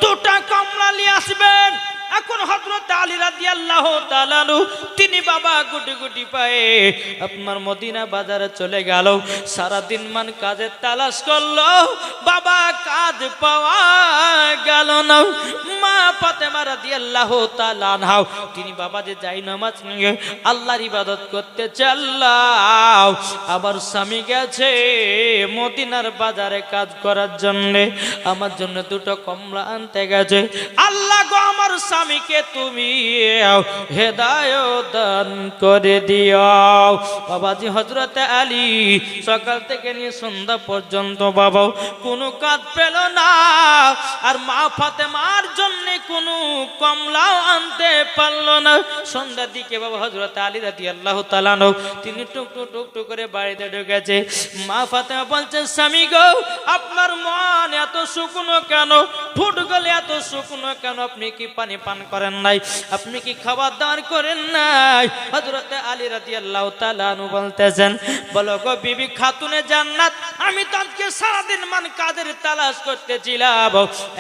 দুটা কমলা নিয়ে আসবেন। এখন হযরত আলী রাদিয়াল্লাহু তাআলা তিনি বাবা গুটি গুটি পায়ে আপনার মদিনা বাজারে চলে গেল। সারা দিন মান কাজে তালাশ করলো, বাবা কাজ পাওয়া গেল না। মা ফাতেমা রাদিয়াল্লাহু তাআলা আনহা তিনি বাবা যে যাই নামাজ নিয়ে আল্লাহর ইবাদত করতে চাল্লাও, আবার স্বামী গেছে মদিনার বাজারে কাজ করার জন্য, আমার জন্য দুটো কমলা আনতে গেছে। আল্লাহ গো আমার স্বামীকে তুমি হেদায়েত দান করে দিও। বাবাজি হযরত আলী সকাল থেকে নিয়ে সন্ধ্যা পর্যন্ত বাবা কোনো কাজ পেল না, আর মা ফাতেমার জন্য কোনো কমলাও আনতে পারলো না। সন্ধ্যার দিকে বাবা হযরত আলী রাদিয়াল্লাহু তাআলা তিনি টুক টুক টুক টুক করে বাড়িতে ঢুকেছে। মা ফাতেমা বলছে, স্বামী গো আপনার মন এত শুকনো কেন, ঠোঁটগুলো এত শুকনো কেন, আপনি কি পানি পান করেন নাই, আপনি কি খাবার দাবার করেন নাই? হযরত আলী রাদিয়াল্লাহু তাআলা বলতেছেন, বলো গো বিবি খাতুনে জান্নাত, আমি তো আজকে সারাদিন মান কাজের তালাশ করতেছিলাম,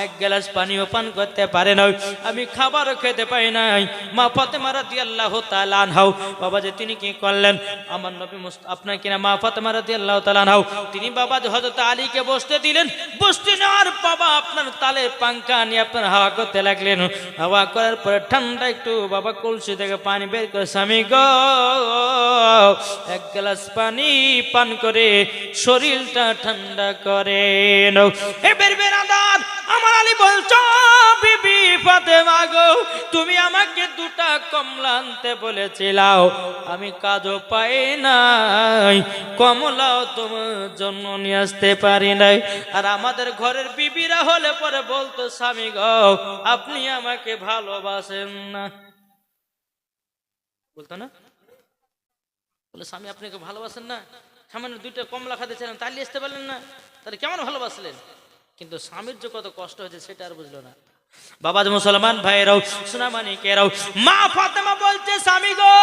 এক গ্লাস পানিও পান করতে পারে নাই, আমি খাবারও খেতে পাই নাই। মা ফাতেমা রাদিয়াল্লাহু তাআলা আনহা বাবা যে তিনি কি করলেন, আমার নবী আপনার কিনা মা ফাতেমা রাদিয়াল্লাহু তাআলা আনহা তিনি বাবা যে হযরত আলীকে বসতে দিলেন। বসতে নেওয়ার বাবা আপনার তালের পাঙ্খা নিয়ে আপনার হাওয়া করতে লাগলেন। হাওয়া করার পরে ঠান্ডা একটু বাবা কলসি থেকে পানি বের করে, স্বামী গো এক গ্লাস পানি পান করে শরীরটা ঠান্ডা করেন। এবার বেরাদার আমার আলী বলছো, বিবি ফাতেমা গো তুমি আমাকে দুটা কমলা আনতে বলেছিলাও, আমি কাজও পাই নাই, কমলাও তোমার জন্য নিয়ে আসতে পারি নাই। আর আমাদের ঘরের বিবিরা হলে পরে বলতো, স্বামী গো আপনি আমাকে ভালোবাসেন না, বলতো না, বলে স্বামী আপনাকে ভালোবাসেন না, সামান্য দুইটা কমলা খাতে ছিলেন তাই আসতে পারলেন না, তাহলে কেমন ভালোবাসলেন? কিন্তু স্বামীর যে কত কষ্ট হয়েছে সেটা আর বুঝলো না। বাবা মুসলমান ভাইরাও সোনামানিকেরাও মা ফাতেমা বলছে, স্বামী গো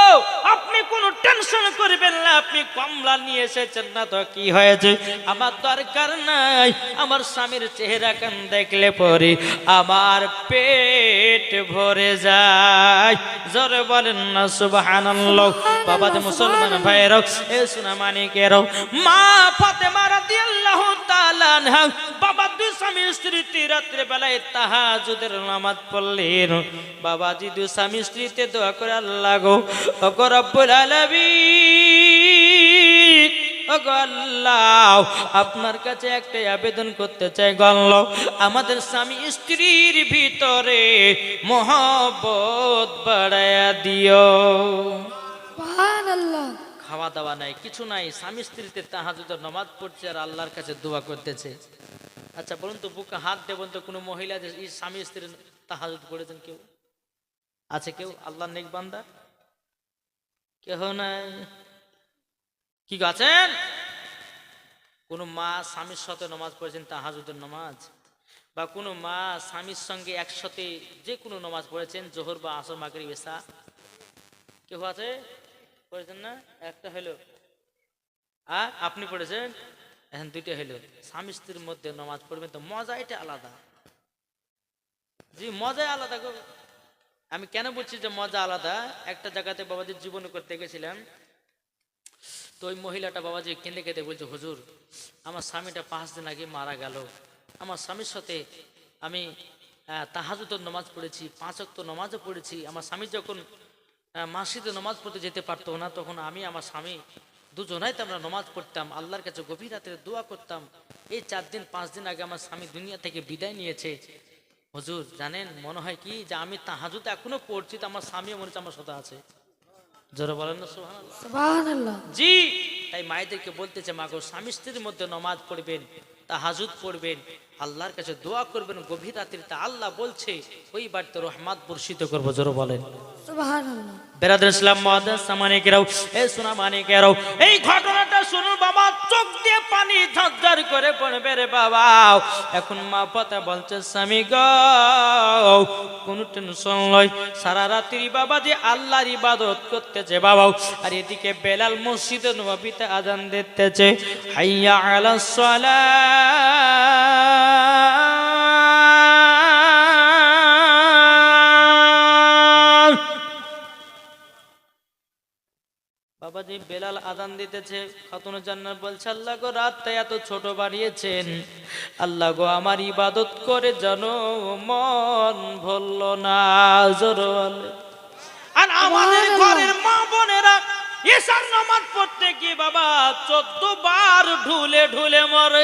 আপনি কোনো টেনশন করবেন না, আপনি কমলা নিয়ে এসেছেন না তো কি হয়েছে, আমার দরকার নাই, আমার স্বামীর চেহারা কান দেখলে পরে আমার পেট ভরে যায়। জোরে বলেন না সুবহানাল্লাহ। বাবা মুসলমান ভাইরাও এ সোনামানিকেরাও মা ফাতেমা রাদিয়াল্লাহু তাআলা আনহা বাবা দুই স্বামী স্ত্রী রাত্রে বেলায় তাহাজ্জুদের নামাজ পড়লেন। বাবাজি দুই স্বামী স্ত্রীতে দোয়া করে, আল্লাহ গো ওগো রব্বুল আলামিন, ওগো আল্লাহ আপনার কাছে একটা আবেদন করতে চাই গো আল্লাহ, আমাদের স্বামী স্ত্রীর ভিতরে মহব্বত বাড়ায়া দিও। সুবহানাল্লাহ। খাওয়া দাওয়া নাই, কিছু নাই, স্বামী স্ত্রীতে তাহাজ্জুদের নামাজ পড়ছে আর আল্লাহর কাছে দোয়া করতেছে। আচ্ছা বলুন তো, বুকে হাত দেবেন তো কোনো মহিলা যে স্বামী স্ত্রী তাহাজ্জুদ পড়েছেন কেউ আছে? কেউ আল্লাহর নেক বান্দা কেহ নাই? কি আছেন? কোন মা স্বামীর সাথে নামাজ পড়েছেন তাহাজ্জুদের নামাজ, বা কোনো মা স্বামীর সঙ্গে একসাথে যে কোনো নামাজ পড়েছেন, জোহর বা আসর মাগরিব এশা, কেউ আছে? পড়েছেন না? একটা হলো, আর আপনি পড়েছেন, এখন দুইটা হলো। স্বামী স্ত্রীর মধ্যে নামাজ পড়বেন তো মজা এটা আলাদা, জি মজাই আলাদা গো। আমি কেন বলছি যে মজা আলাদা, একটা জায়গাতে বাবাজির জীবন করতে গেছিলাম, তো ওই মহিলাটা বাবাজি কেঁদে কেঁদে বলছে, হুজুর আমার স্বামীটা 5 দিন আগে মারা গেল, আমার স্বামীর সাথে আমি তাহাজ্জুদের নামাজ পড়েছি, 5 ওয়াক্ত নামাজও পড়েছি, আমার স্বামী যখন মসজিদে নামাজ পড়তে যেতে পারতো না, তখন আমি আমার স্বামী দুজনাই তো আমরা নামাজ পড়তাম, আল্লাহর কাছে গভীর রাতে দোয়া করতাম। এই 4 দিন 5 দিন আগে আমার স্বামী দুনিয়া থেকে বিদায় নিয়েছে। হুজুর জানেন মনে হয় কি যে আমি তাহাজ্জুদ এখনো পড়ছি, তো আমার স্বামী মনে হচ্ছে আমার সাথে আছে। জোরে বলেন না সুবহানাল্লাহ। সুবহানাল্লাহ। জি তাই মায়েদেরকে বলতেছে, মা গো স্বামী স্ত্রীর মধ্যে নামাজ পড়বেন, তাহাজ্জুদ পড়বেন, আল্লাহর কাছে দোয়া করবেন গভীর রাতে, আল্লাহ বলছে ওই বাড়িতে রহমত বর্ষিত করবো। জোরে বলেন সুবহানাল্লাহ। বেরাদার ইসলাম মুআদ্দাস সামানিকেরাও এ সোনামানিকেরাও এই ঘটনাটা শুনুন বাবা, চোখ দিয়ে পানি ঝরঝর করে পড়বে রে বাবা। এখন মা ফাতেমা বলছে, স্বামী গো কোন টেনশন লয়, সারা রাত্রি বাবা যে আল্লাহর ইবাদত করতেছে বাবা, আর এদিকে বেলাল মসজিদে নববীতে আযান দিতেছে, হাইয়া আলাস সালাহ বাবাজি বেলাল আজান দিতেছে, খাতুন জান্নাত বলছে আল্লাহ গো রাতটা এত ছোট বানিয়েছেন, আল্লাহ গো আমার ইবাদত করে জানো মন ভরল না। জোরে বলে। আর আমাদের ঘরের মা বোনেরা ঈশার নামাজ পড়তে কি বাবা 14 বার ঢুলে ঢুলে মরে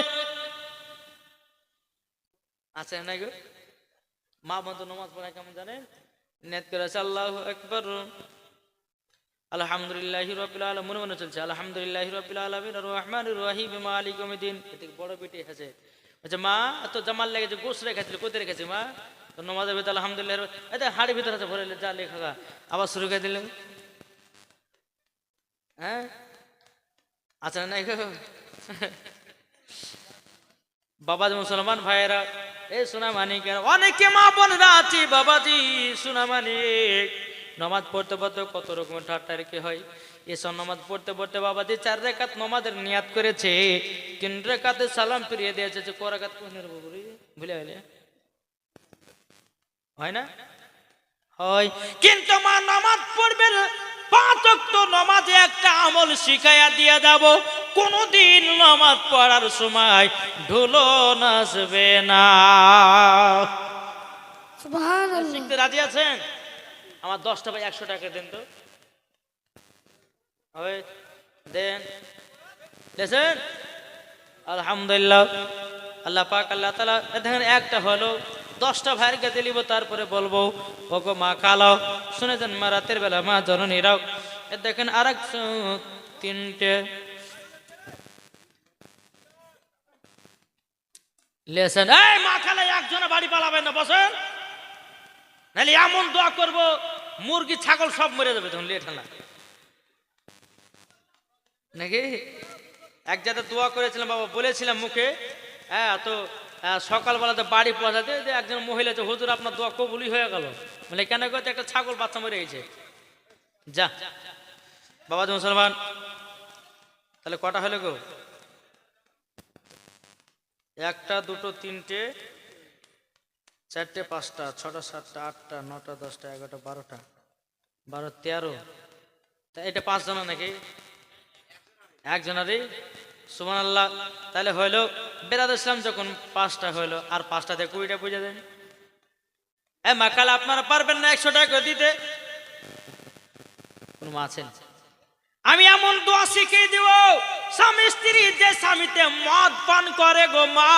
আছে না গো? মা বোন তো নামাজ পড়া কেমন জানেন? নিয়ত করে আছে আল্লাহু আকবার, আলহামদুলিল্লাহি রাব্বিল আলামিন, মনে মনে চলছে আলহামদুলিল্লাহি রাব্বিল আলামিন আর রহমানির রহিম মালিক ইয়াউমিদ্দিন। এতে বড় বেটি আছে, আচ্ছা মা তো জামাল লেগেছে, গোশ রেখেছিল, কোথায় রেখেছে মা? তো নামাজের ভিতরে আলহামদুলিল্লাহ, এটা হাড়ির ভিতরে আছে ভরে যা লেখা, আবার শুরু করে দিলেন। হ্যাঁ আচ্ছা নাই গো বাবাজি মুসলমান ভাইয়েরা, এই সোনা মানিক অনেকে মা বোনরা আছে বাবাজি, সোনা মানিক নামাজ পড়তে পড়তে কত রকমের ঠাট্টা রেখে হয়। এসব নামাজ পড়তে পড়তে বাবাজি 4 রাকাত নামাজের নিয়াত করেছে, 3 রাকাতে সালাম ফিরিয়ে দিয়েছে, 4 রাকাত ভুলে গেলে হয় না? হয়, কিন্তু মা নামাজ পড়বে 5 ওয়াক্ত নামাজে একটা আমল শিখাইয়া দিয়ে যাব, কোনদিন নামাজ পড়ার সময় ঢোলো নাচবে না। সুবহানাল্লাহ। শিখতে রাজি আছেন? আমার 10টা ভাই 100 টাকা দেন তো, হবে দেন, দেখেন আলহামদুলিল্লাহ। আল্লাহ পাক আল্লাহ তাআলা দেখেন একটা হলো, 10টা ভাইয়ের কাছে লিব, তারপরে বলবো ওগো মা কালাও শুনেছেন মা রাতের বেলা মা জননীরাও দেখেন আরেক 3টে লেসেন। এই মা খালা একজনে বাড়ি পালাবেন না, বসেন, নাহলে এমন দোয়া করব মুরগি ছাগল সব মরে যাবে তখন লেট না নাকি? এক জায়গায় দোয়া করেছিলাম বাবা, বলেছিলাম মুখে, হ্যাঁ তো সকালবেলাতে বাড়ি পৌঁছাতে একজন মহিলা আছে, হুজুর আপনার দোয়া কবুলই হয়ে গেল। বলে কেন করতে? একটা ছাগল বাচ্চা মরে গেছে। যা বাবা মুসলমান, তাহলে কটা হলো গো? 1টা 2টো 3টে 4টে 5টা 6টা 7টা 8টা 9টা 10টা 11টা 12টা 12 13, তা এটা 5 জন নাকি? একজনারই, সুবহানাল্লাহ। তাহলে হইলো বেরাদ ইসলাম যখন 5টা হইলো, আর 5টাতে 20টা বুঝে দেন। মাকাল আপনারা পারবেন না 100 টাকা দিতে? কোন মা আছেন? আমি এমন দোয়া শিখিয়ে দিব, স্বামী স্ত্রী যে স্বামীতে মদ পান করে গো মা,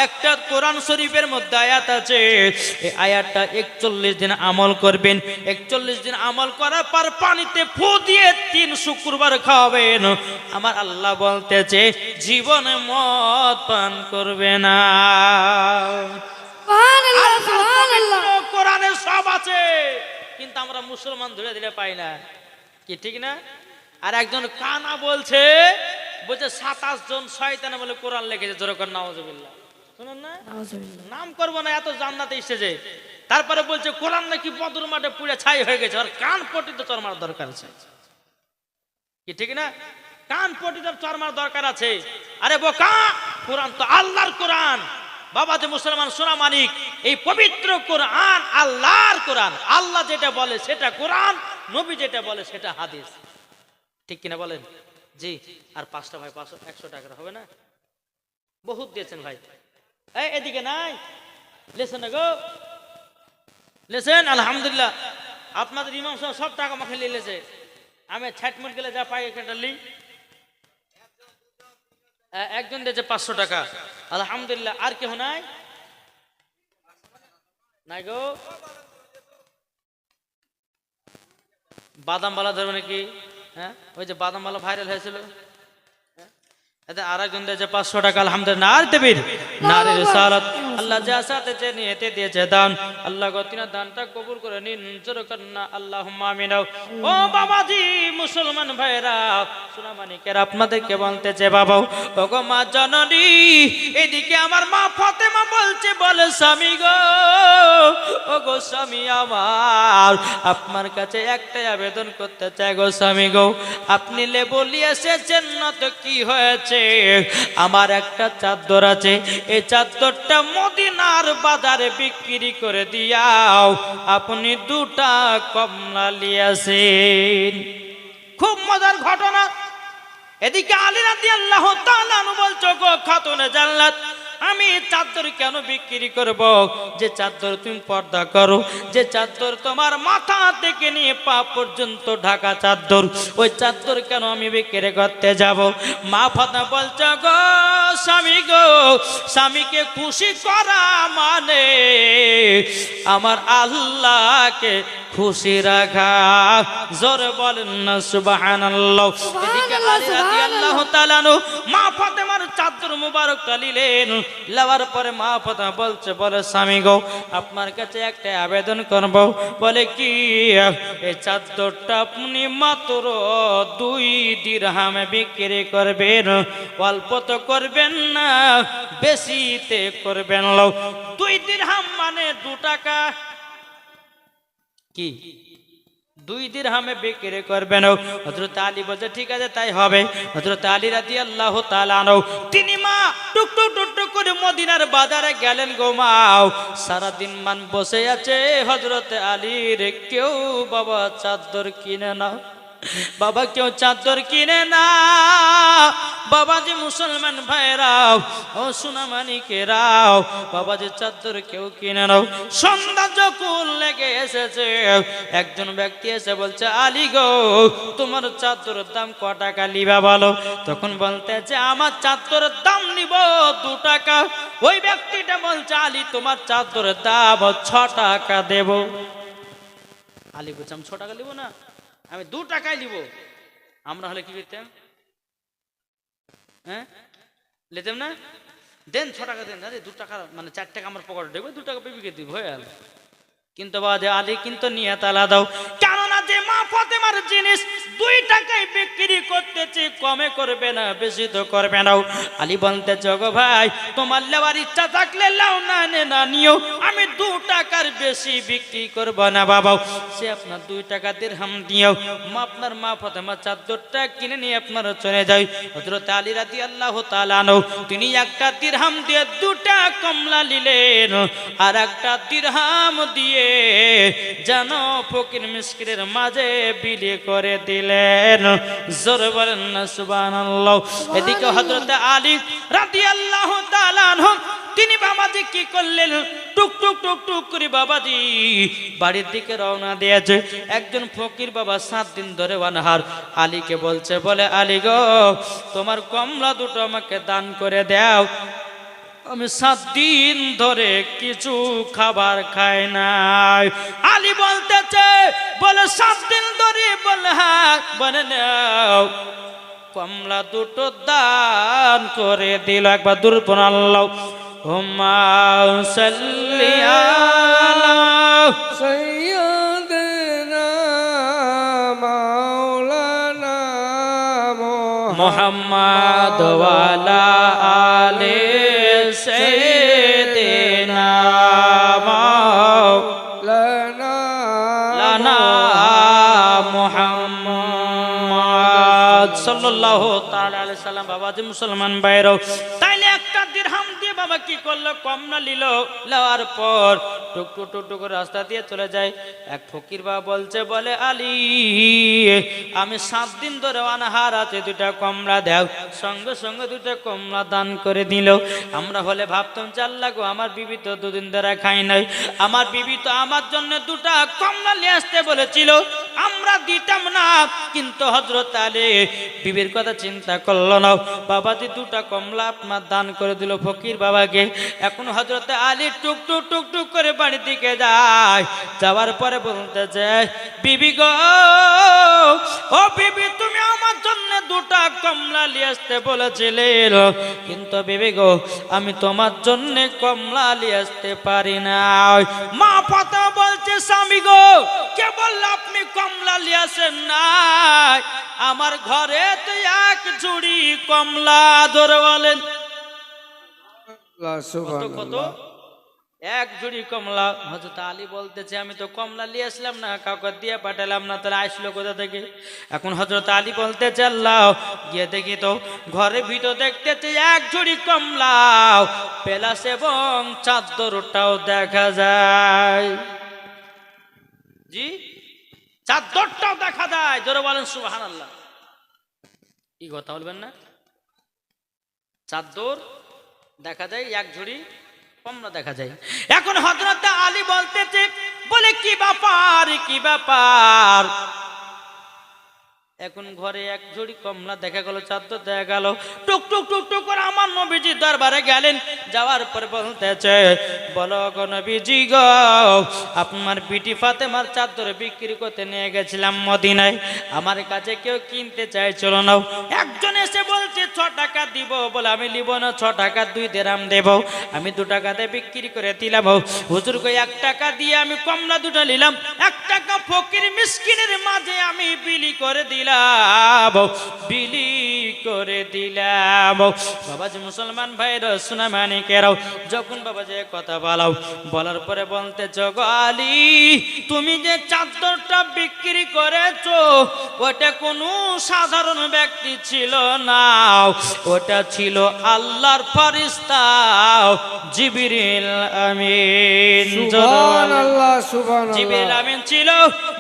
একটা কোরআন শরীফের মধ্যে আয়াত আছে, এই আয়াতটা 41 দিন আমল করবেন, 41 দিন আমল করার পর পানিতে ফু দিয়ে 3 শুক্রবার খাওয়াবেন। আমার আল্লাহ বলতেছে জীবনে মদ পান করবে না। সুবহানাল্লাহ সুবহানাল্লাহ। কোরআনে সব আছে, কিন্তু আমরা মুসলমান ধরে দিলে পাই না, কি ঠিক না? আর একজন কানা বলছে 27 জন শয়তান বলে কোরআন লিখেছে, জোরে করে নাউজুবিল্লাহ। শুনুন না, নাম করবো না, এত জান্নাতে এসেছে, তারপরে বলছে কোরআন নাকি বদর মাঠে পুড়ে ছাই হয়ে গেছে, আর কান পটিত চর মারার দরকার আছে, কি ঠিক না? কান পটিত চর মারার দরকার আছে। আরে বোকা, কোরআন তো আল্লাহর কোরআন। বাবা যে মুসলমান সোনা মানিক, এই পবিত্র কোরআন আল্লাহর কোরআন, আল্লাহ যেটা বলে সেটা কোরআন, নবী যেটা বলে সেটা হাদিস, ঠিক কিনা বলেন? জি। আর 5টা ভাই 100 টাকা হবে না? বহুত দিয়েছেন ভাই। এই এদিকে নাই লেসেন না গো, লেসেন। আলহামদুলিল্লাহ, আপনাদের ইমাম সাহেব সব টাকা মাখে লিয়েছে, আমি ছাটমুট গেলে যা পাই একটা লি। একজন দিয়েছে 500 টাকা, আলহামদুলিল্লাহ। আর কেউ নাই? নাই গো। বাদাম বালা ধরবে নাকি? হ্যাঁ, ওই যে বাদাম বালা ভাইরাল হয়েছিল, আর একজন দিয়েছে 500 টাকা, আলহামদুলিল্লাহ। নার দেবীর নারী রিসালাত, আল্লাহ যা সাথে নিয়েতে দিয়েছে দান, আল্লাহ গতিনা দানটা কবুল করে নিন, জোরে করেন না আল্লাহুম্মা আমিন। ও বাবাজি মুসলমান ভাইরা সোনা মানিকের, আপনাদেরকে বলতেছে বাবা, ওগো মা জননী, এদিকে আমার মা ফাতেমা বলছে, বলে স্বামী গো, ওগো স্বামী আমার, আপনার কাছে একটাই আবেদন করতে চাই গো স্বামী গো, আপনি লেবু নিয়ে এসেছেন না তো কি হয়েছে? আমার একটা চাদর আছে, এই চাদরটা মদিনার বাজারে বিক্রি করে দিয়াও, আপনি 2টা কমলা লিয়াছেন। খুব মজার ঘটনা। এদিকে আলী রাদিয়াল্লাহু তাআলা আনহু বলছো, গো খাতুনে জান্নাত, আমি চাদর কেন বিক্রি করব? যে চাদর তুমি পর্দা করো, যে চাদর তোমার মাথা থেকে নিয়ে পা পর্যন্ত ঢাকা চাদর, ওই চাদর কেন আমি বিক্রি করতে যাব? মা ফাতেমা বলছে, গো স্বামী গো, স্বামীকে খুশি করা মানে আমার আল্লাহকে খুশি রাখা। জোরে বলেন না সুবহানাল্লাহ। এদিকে আলী রাদিয়াল্লাহু তাআলা আনহু মা ফাতেমার চাদর মুবারকটা নিলেন। নেওয়ার পরে মা ফাতেমা বলে, স্বামী গো, আপনার কাছে একটা আবেদন করব। বলে কি? এই চাদরটা আপনি মাত্র 2 দিরহামে বিক্রি করবেন, অল্প তো করবেন না, বেশিতে করবেন। 2 দিরহাম মানে 2 টাকা। কি 2 দিরহামে বিক্রি করবেন? হযরত আলী বলছে, ঠিক আছে তাই হবে। হযরত আলী রাদিয়াল্লাহু তাআলা আনহু তিনি মা টুকটুক টুকটুক করে মদিনার বাজারে গেলেন। গো মাও, সারা দিন মান বসে আছে হযরত আলীর, কেউ বাবা চাদর কিনে না, বাবা কেউ চাদর কিনে না। বাবা যে মুসলমান ভাইরাও, ও সোনামানিকেরাও, বাবা যে চাদর কেউ কিনে নাও। সন্ধ্যা যখন লেগে এসেছে, একজন ব্যক্তি এসে বলছে, আলী গো, তোমার চাদরের দাম ক টাকা লিবা বলো? তখন বলতেছে, আমার চাদরের দাম নিব 2 টাকা। ওই ব্যক্তিটা বলছে, আলী তোমার চাদরের দাম 6 টাকা দেব। আলী বলছে, আমি 6 টাকা নিব না, আমি 2 টাকায় নিব। আমরা হলে কি করতাম? হ্যাঁ, নিতাম না? দেন 6 টাকা দেন। আরে 2 টাকা মানে 4 টাকা আমার পকেটে দেবো, 2 টাকা বেবিকে দিব, হয়ে গেল। কিন্তু বাবা আলী কিন্তু নিয়ে তালা দাও, কেননা যে মা ফাতেমার জিনিস 2 টাকায় বিক্রি করতেছে, কমে করবে না, বেশি তো করবে না। আলী বলতে, জগো ভাই, তোমার লেওয়ার ইচ্ছা থাকলে লাও, না না নিও, আমি 2 টাকার বেশি বিক্রি করব না বাবা। সে আপনার 2 টাকা দিরহাম দিও। আপনার মা ফাতেমা চাদরটা কিনে নিয়ে আপনারা চলে যায়। হযরত আলী রাদিয়াল্লাহু তাআলা আনহু তিনি একটা দিরহাম দিয়ে 2টা কমলা নিলেন, আর একটা দিরহাম দিয়ে যেন ফকির মিসকিনের মাঝে বিলি করে দিলেন। জোরে বলেন না সুবহানাল্লাহ। এদিকে হযরত আলী রাদিয়াল্লাহু তাআলা আনহু তিনি বাবাজি কি করলেন? টুকটুক টুকটুক করে বাবাজি বাড়ির দিকে রওনা দিয়েছে। একজন ফকির বাবা 7 দিন ধরে অনাহার। আলীকে বলছে, বলে আলী গো, তোমার কমলা 2টো আমাকে দান করে দাও, আমি 7 দিন ধরে কিছু খাবার খাই নাই। আলী বলতেছে, বলে 7 দিন ধরে? বলে হ্যাঁ। বলে নাও, কমলা 2টো দান করে দিল। একবার দুরূদ আল্লাহ হুম্মা সাল্লি আলা সাইয়্যিদিনা মাওলানা মুহাম্মদ ওয়া আলা আলি সাইয়্যিদিনা মাওলানা মুহাম্মদ সাল্লাল্লাহু তাআলা আলাইহি সাল্লাম। বাবাজি মুসলমান ভাইরাও, তাইলে একটা দিরহাম দিয়ে বাবা কি করলো? কমলা নিল। লওয়ার পর টুকটুক টুকটুক করে রাস্তা দিয়ে চলে যায়। এক ফকির বাবা বলছে, বলে আলী, আমি 7 দিন ধরে অনাহার আছে, 2টা কমলা দাও। সঙ্গে সঙ্গে 2টা কমলা দান করে দিল। আমরা হলে ভাবতাম, আল্লাহ গো, আমার বিবি তো 2 দিন ধরে খাই নাই, আমার বিবি তো আমার জন্য 2টা কমলা নিয়ে আসতে বলেছিল, আমরা দিতাম না। কিন্তু হযরত আলী বিবির কথা চিন্তা করলো না। বাবাজি 2টা কমলা আপনার দান করে দিল ফকির বাবাকে। এখন হযরত আলী টুকটুক টুকটুক করে বাড়ির দিকে যায়। যাওয়ার পরে বলতেছে, বিবি গো, ও বিবি, তুমি আমার জন্য 2টা কমলা নিয়ে আসতে বলেছিলে, কিন্তু বিবি গো, আমি তোমার জন্য কমলা নিয়ে আসতে পারি না। মা ফাতেমা বলছে, স্বামী গো, কে বলল আপনি কমলা নিয়ে আসেন নাই? আমার ঘরে তো 1 ঝুড়ি কমলা। ধরে বলেন কত? 1 ঝুড়ি কমলা। হযরত আলী বলতেছে, আমি তো কমলা নিয়ে আসলাম না, কাউকে দিয়ে পাঠালাম না, তাহলে আসলো কোথা থেকে? এখন হযরত আলী বলতেছে, আল্লাহ, গিয়ে দেখি তো। ঘরে ভিতর দেখতেছে 1 ঝুড়ি কমলা, পেলাস এবং চাদরটাও দেখা যায়। জি, চাদরটাও দেখা যায়। জোরে বলেন সুবহানাল্লাহ। কি কথা বলবেন না? চাদর দেখা যায়, এক ঝুড়ি কমলা দেখা যায়। এখন হযরত আলী বলতেছে, বলে কি ব্যাপার, কি ব্যাপার? এখন ঘরে এক ঝুড়ি কমলা দেখা গেল, চাদর দেখা গেল। টুক টুক টুক টুক করে আমার নবীজি দরবারে গেলেন। যাওয়ার পর বলতেছে, বলো গো নবীজি গো, আপনার বিটি ফাতেমার চাদর বিক্রি করতে নিয়ে গেছিলাম মদিনায়, আমার কাছে কেউ কিনতে চাইছিল না। একজন এসে বলছে 6 টাকা দিব। বলে আমি নিব না, 6 টাকা 2 দিরহাম দেব। আমি 2 টাকাতে বিক্রি করে দিলাম। হুজুর কই 1 টাকা দিয়ে আমি কমলা দুটো নিলাম, 1 টাকা ফকির মিসকিনের মাঝে আমি বিলি করে দিলাম, বিলি করে দিলাম। বাবাজি মুসলমান ভাইরা শোনা মানিকেরাও, যখন বাবাজি কথা বলাও, বলার পরে বলতে গো আলী, তুমি যে চাদরটা বিক্রি করেছো ওটা কোনো সাধারণ ব্যক্তি ছিল না, ওটা ছিল আল্লাহর ফেরেশতা জিবরিল আমিন। সুবহানাল্লাহ, সুবহানাল্লাহ। জিবরিল আমিন ছিল।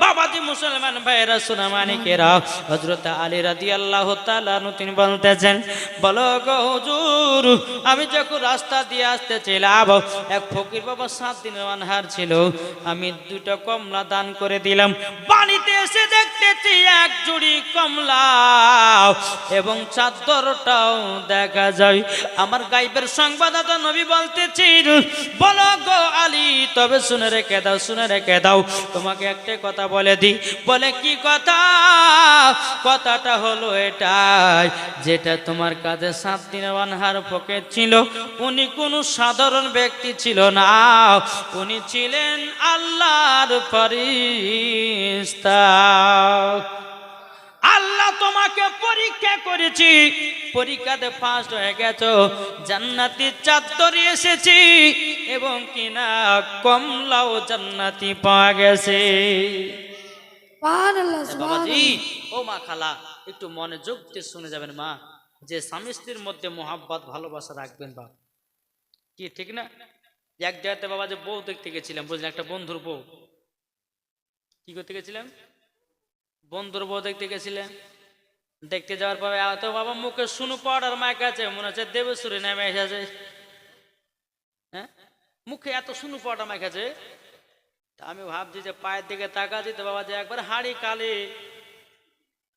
বাবাজি মুসলমান ভাইরা শোনা মানিকেরা, হযরত আলী রাদিয়াল্লাহু তাআলা আনহু তিনি বলতেছেন, বলো গো হুজুর, আমি যখন রাস্তা দিয়ে আসতেছিলাম, এক ফকির বাবা 7 দিনের অনাহার ছিল, আমি 2টা কমলা দান করে দিলাম। বাড়িতে এসে দেখতেছি এক জুড়ি কমলা এবং চাদরটাও দেখা যায়। আমার গায়েবের সংবাদদাতা নবী বলতেছি, বলো গো আলী, তবে শুনে রেখে দাও, শুনে রেখে দাও, তোমাকে একটা কথা বলে দিই। বলে কি কথা? কথাটা হলো এটাই, যেটা তোমার কাছে 7 দিনের অনাহার ফকির ছিল, উনি কোনো সাধারণ ব্যক্তি ছিল না, উনি ছিলেন আল্লাহর ফেরেশতা। আল্লাহ তোমাকে পরীক্ষা করেছি, পরীক্ষাতে ফার্স্ট হয়ে গেছো, জান্নাতি চাদর এসেছি এবং কিনা কমলাও জান্নাতি পাওয়া গেছে। সুবহানাল্লাহ, বাবাজি সুবহানাল্লাহ। ও মা খালা, একটু মনোযোগ দিয়ে শুনে যাবেন মা, যে স্বামী স্ত্রীর মধ্যে মোহাব্বত ভালোবাসা রাখবেন বাপ, কি ঠিক না? এক জায়গাতে বাবা যে বউ দেখতে গেছিলাম, বুঝলেন, একটা বন্ধুর বউ। কি করতে গেছিলাম? বন্ধুর বউ দেখতে গেছিলেন। দেখতে যাওয়ার পরে তো বাবা মুখে শুনু পাউডার মাইক আছে, মনে হচ্ছে দেবসুরে নেমে এসেছে। হ্যাঁ, মুখে এত শুনু পাউডার মাইক আছে। তা আমি ভাবছি যে পায়ের দিকে তাকাচ্ছি, তো বাবা যে একবার হাড়ি কালি,